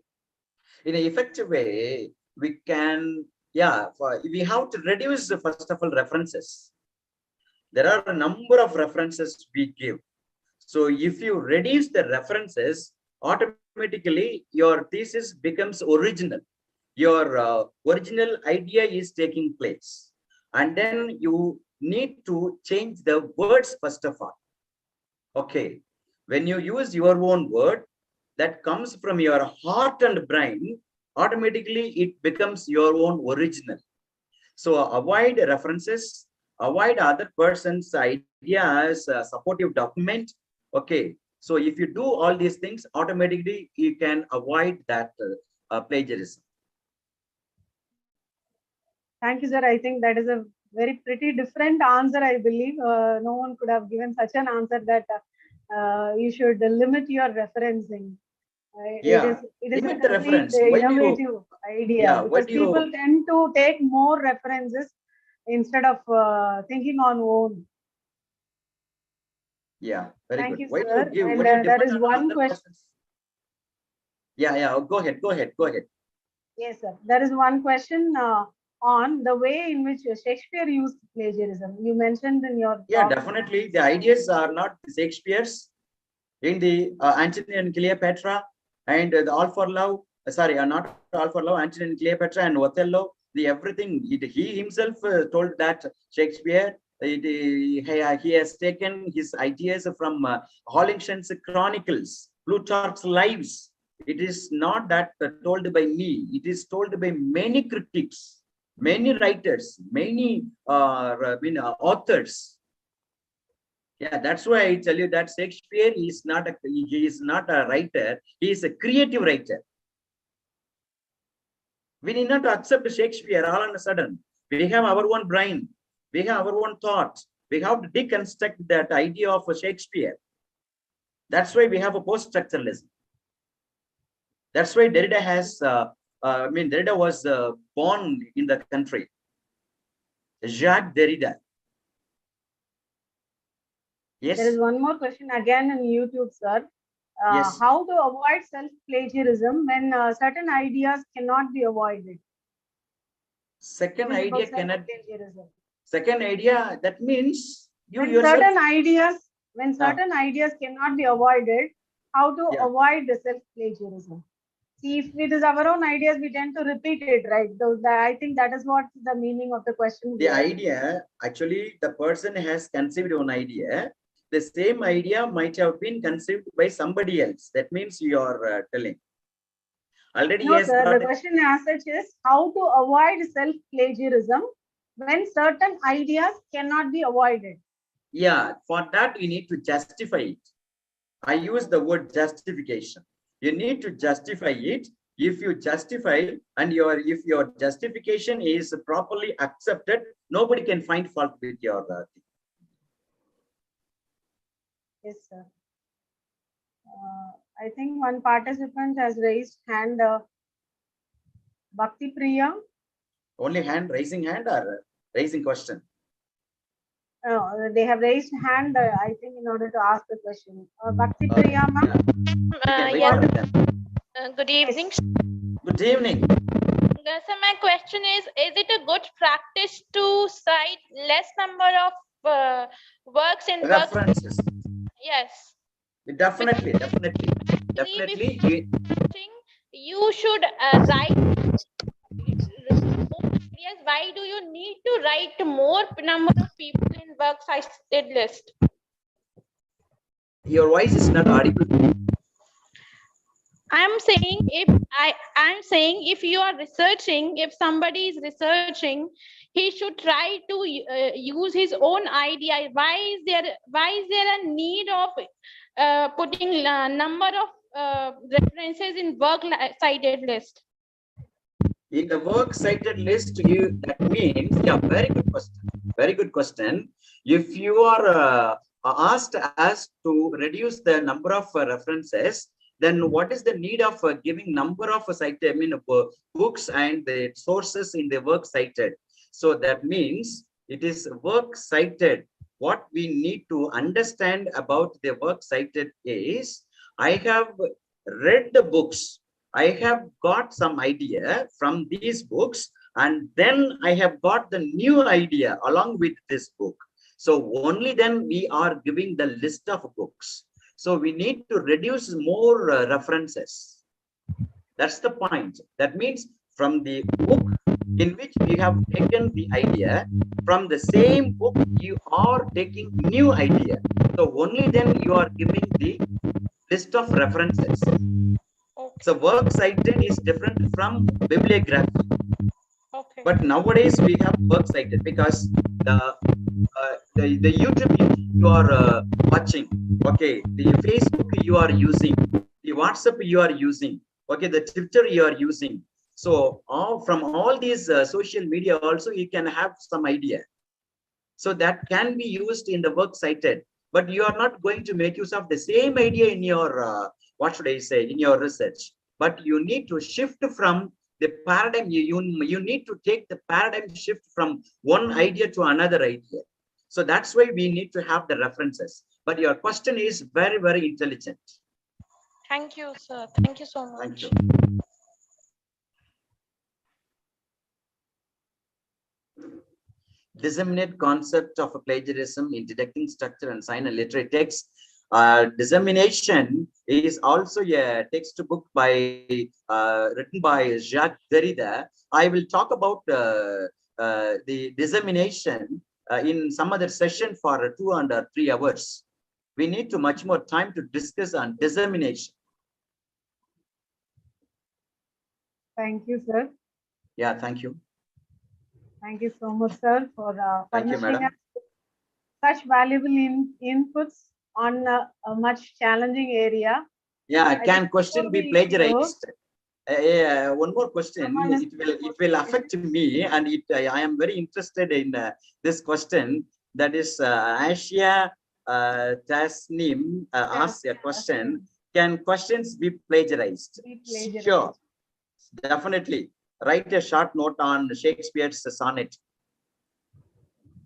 In an effective way, we can, we have to reduce the first of all references. There are a number of references we give. So if you reduce the references, automatically your thesis becomes original. Your original idea is taking place. And then you need to change the words first of all. Okay. When you use your own word that comes from your heart and brain, automatically it becomes your own original. So avoid references, avoid other person's ideas, supportive document. Okay. So if you do all these things, automatically you can avoid that plagiarism. Thank you, sir. I think that is a very pretty different answer, I believe. No one could have given such an answer that you should limit your referencing. Yeah, it is limit a the reference. innovative idea, because people tend to take more references instead of thinking on own. Yeah, very Thank good. you, sir. And there is one question. Yeah, go ahead. Yes, sir. There is one question on the way in which Shakespeare used plagiarism. You mentioned in your talk. Definitely. The ideas are not Shakespeare's. In the Antony and Cleopatra and the All for Love, not All for Love, Antony and Cleopatra and Othello, everything, he himself told that Shakespeare, he has taken his ideas from Hollingshen's Chronicles, Plutarch's Lives. It is not that told by me. It is told by many critics, many writers, many authors. Yeah, that's why I tell you that Shakespeare is not a writer. He is a creative writer. We need not to accept Shakespeare all of a sudden. We have our own brain. We have our own thoughts. We have to deconstruct that idea of Shakespeare. That's why we have a post-structuralism. That's why Derrida has, Derrida was born in the country. Jacques Derrida. Yes. There is one more question again on YouTube, sir. Yes. How to avoid self-plagiarism when certain ideas cannot be avoided? Second This is about idea cannot. self-plagiarism. Second idea, that means you When yourself. certain ideas cannot be avoided, how to avoid the self-plagiarism? See, if it is our own ideas, we tend to repeat it, right? I think that is what the meaning of the question. The idea, actually, the person has conceived one idea. The same idea might have been conceived by somebody else. That means you are telling. Already, no, yes. sir. The question as such is how to avoid self-plagiarism when certain ideas cannot be avoided. Yeah, for that you need to justify it. I use the word justification. You need to justify it. If you justify and if your justification is properly accepted, nobody can find fault with your thing. Yes, sir. I think one participant has raised hand. Bhakti Priya. Only raising hand or raising question? They have raised hand, I think, in order to ask the question. Bhakti Priya, ma'am. Good evening. Good evening. So my question is it a good practice to cite less number of works and references? Yes. Definitely. You should write. Yes, why do you need to write more number of people in works cited list? Your voice is not audible. I'm saying if you are researching, if somebody is researching, he should try to use his own idea. Why is there a need of putting a number of references in work cited list? In the work cited list, that means, yeah, very good question. If you are asked us to reduce the number of references, then what is the need of giving number of books and the sources in the work cited? So that means it is work cited. What we need to understand about the work cited is, I have read the books. I have got some idea from these books, and then I have got the new idea along with this book. So only then we are giving the list of books. So we need to reduce more references. That's the point. That means from the book in which we have taken the idea, from the same book you are taking new idea. So only then you are giving the list of references. So work cited is different from bibliography. Okay. But nowadays we have work cited because the YouTube you are watching, okay, the Facebook you are using, the WhatsApp you are using, okay, the Twitter you are using. So from all these social media also you can have some idea. So that can be used in the work cited, but you are not going to make use of the same idea in your what should I say, in your research. But you need to shift from the paradigm. You need to take the paradigm shift from one idea to another idea. So that's why we need to have the references. But your question is very, very intelligent. Thank you, sir. Thank you so much. Thank you. Disseminate concept of a plagiarism in detecting structure and sign and literary text. Dissemination is also a textbook written by Jacques Derrida. I will talk about the dissemination in some other session for 2 and 3 hours. We need to much more time to discuss on dissemination. Thank you, sir. Yeah, thank you. Thank you so much, sir, for Thank you, furnishing madam. us such valuable inputs on a much challenging area. Yeah, I can think question be before we plagiarized? One more question. Someone is- It will affect me, and I am very interested in this question. That is, Asia Tasnim asks a question. Can questions be plagiarized? Be plagiarized. Sure, definitely. Write a short note on Shakespeare's sonnet.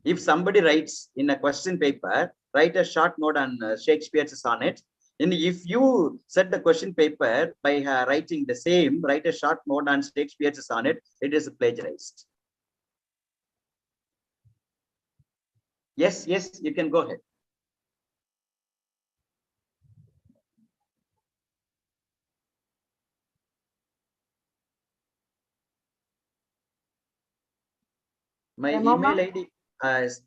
If somebody writes in a question paper, write a short note on Shakespeare's sonnet. And if you set the question paper by writing the same, write a short note on Shakespeare's sonnet, it is plagiarized. Yes, yes, you can go ahead. My email ID is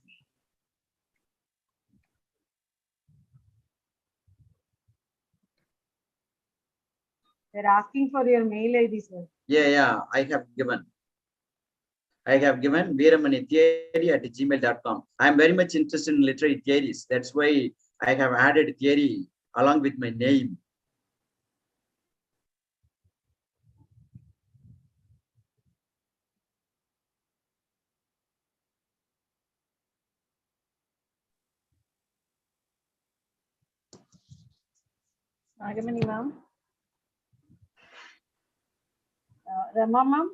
They're asking for your mail ID, sir. yeah, I have given veeramanitheri@gmail.com. I am very much interested in literary theories. That's why I have added theory along with my name. Nagamani ma'am. Rama ma'am.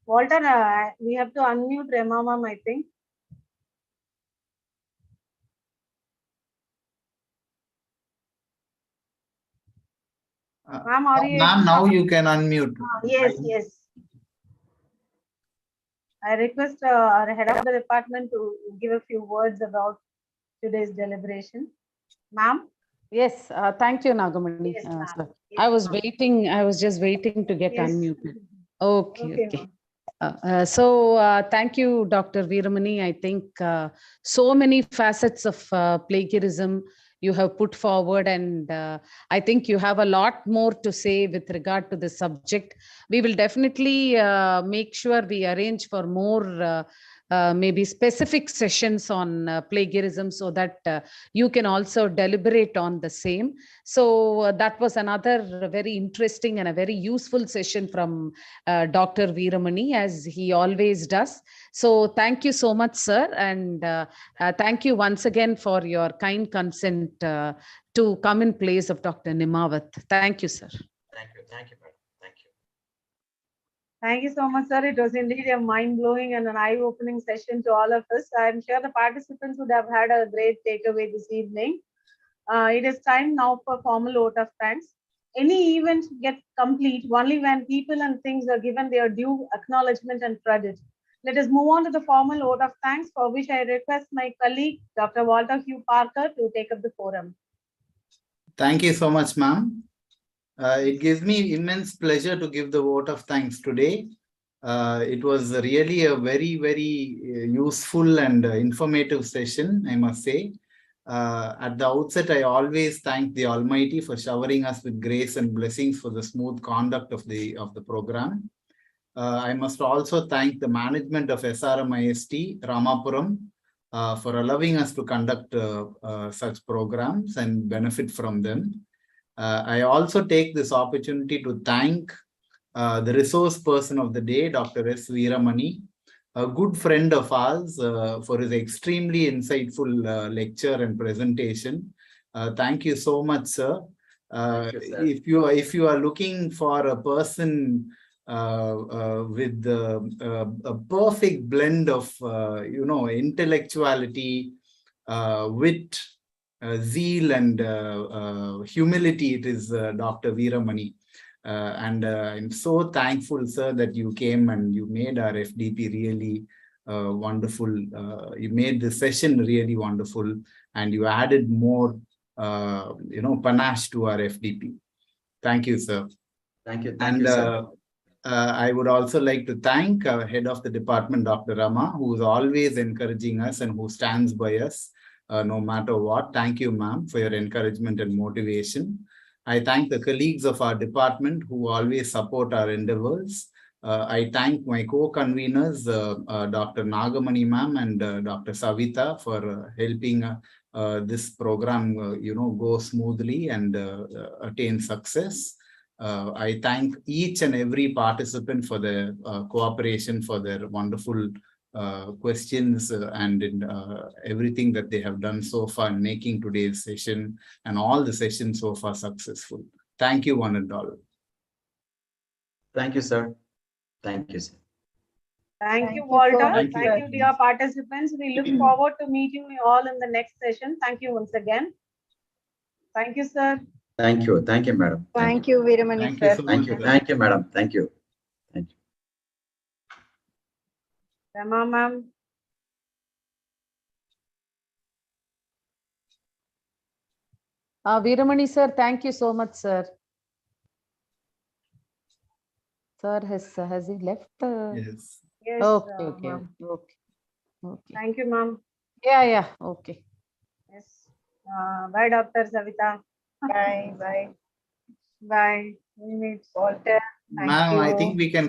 Walter, we have to unmute Rama ma'am, I think. Ma'am, are you? Ma'am, now you can unmute. Yes, yes. I request our head of the department to give a few words about today's deliberation. Ma'am? Yes, thank you, Nagamani. Yes, Sir. ma'am. I was waiting. I was just waiting to get Yes. unmuted. Okay. Okay. Thank you, Dr. Veeramani. I think so many facets of plagiarism you have put forward, and I think you have a lot more to say with regard to the subject. We will definitely make sure we arrange for more maybe specific sessions on plagiarism so that you can also deliberate on the same. So that was another very interesting and a very useful session from Dr. Veeramani, as he always does. So thank you so much, sir. And thank you once again for your kind consent to come in place of Dr. Nimawat. Thank you, sir. Thank you, madam. Thank you. Thank you so much, sir. It was indeed a mind-blowing and an eye-opening session to all of us. I'm sure the participants would have had a great takeaway this evening. It is time now for formal vote of thanks. Any event gets complete only when people and things are given their due acknowledgement and credit. Let us move on to the formal vote of thanks, for which I request my colleague, Dr. Walter Hugh Parker, to take up the forum. Thank you so much, ma'am. It gives me immense pleasure to give the vote of thanks today. It was really a very, very useful and informative session, I must say. At the outset, I always thank the Almighty for showering us with grace and blessings for the smooth conduct of the program. I must also thank the management of SRMIST, Ramapuram, for allowing us to conduct such programs and benefit from them. I also take this opportunity to thank the resource person of the day, Dr. S. Veeramani, a good friend of ours, for his extremely insightful lecture and presentation. Thank you so much, sir. If you are looking for a person with a perfect blend of intellectuality, wit, zeal, and humility, it is Dr. Veeramani. And I'm so thankful, sir, that you came and you made our FDP really wonderful. You made the session really wonderful, and you added more, panache to our FDP. Thank you, sir. Thank you. Thank you, sir. I would also like to thank our head of the department, Dr. Rama, who is always encouraging us and who stands by us no matter what. Thank you, ma'am, for your encouragement and motivation. I thank the colleagues of our department who always support our endeavors. I thank my co-conveners, Dr. Nagamani ma'am and Dr. Savita for helping this program, go smoothly and attain success. I thank each and every participant for their cooperation, for their wonderful questions and everything that they have done so far in making today's session and all the sessions so far successful. Thank you, one and all. Thank you, sir. Thank you, sir. Thank you, so Walter. much, Thank sir. you, dear participants. We look forward to meeting you all in the next session. Thank you once again. Thank you, sir. Thank you. Thank you, madam. Thank you, Veeramani Thank sir. you so Thank much. you. sir. Thank you, madam. Thank you. Thank you. Rama ma'am. Veeramani sir, thank you so much, sir. Sir, has he left? Yes. Yes, Okay. ma'am. Okay. Thank you, ma'am. Yeah. Okay. Yes. Bye, Dr. Savita. Bye, bye. Bye. We meet Walter. Thank Ma'am, I you. think we can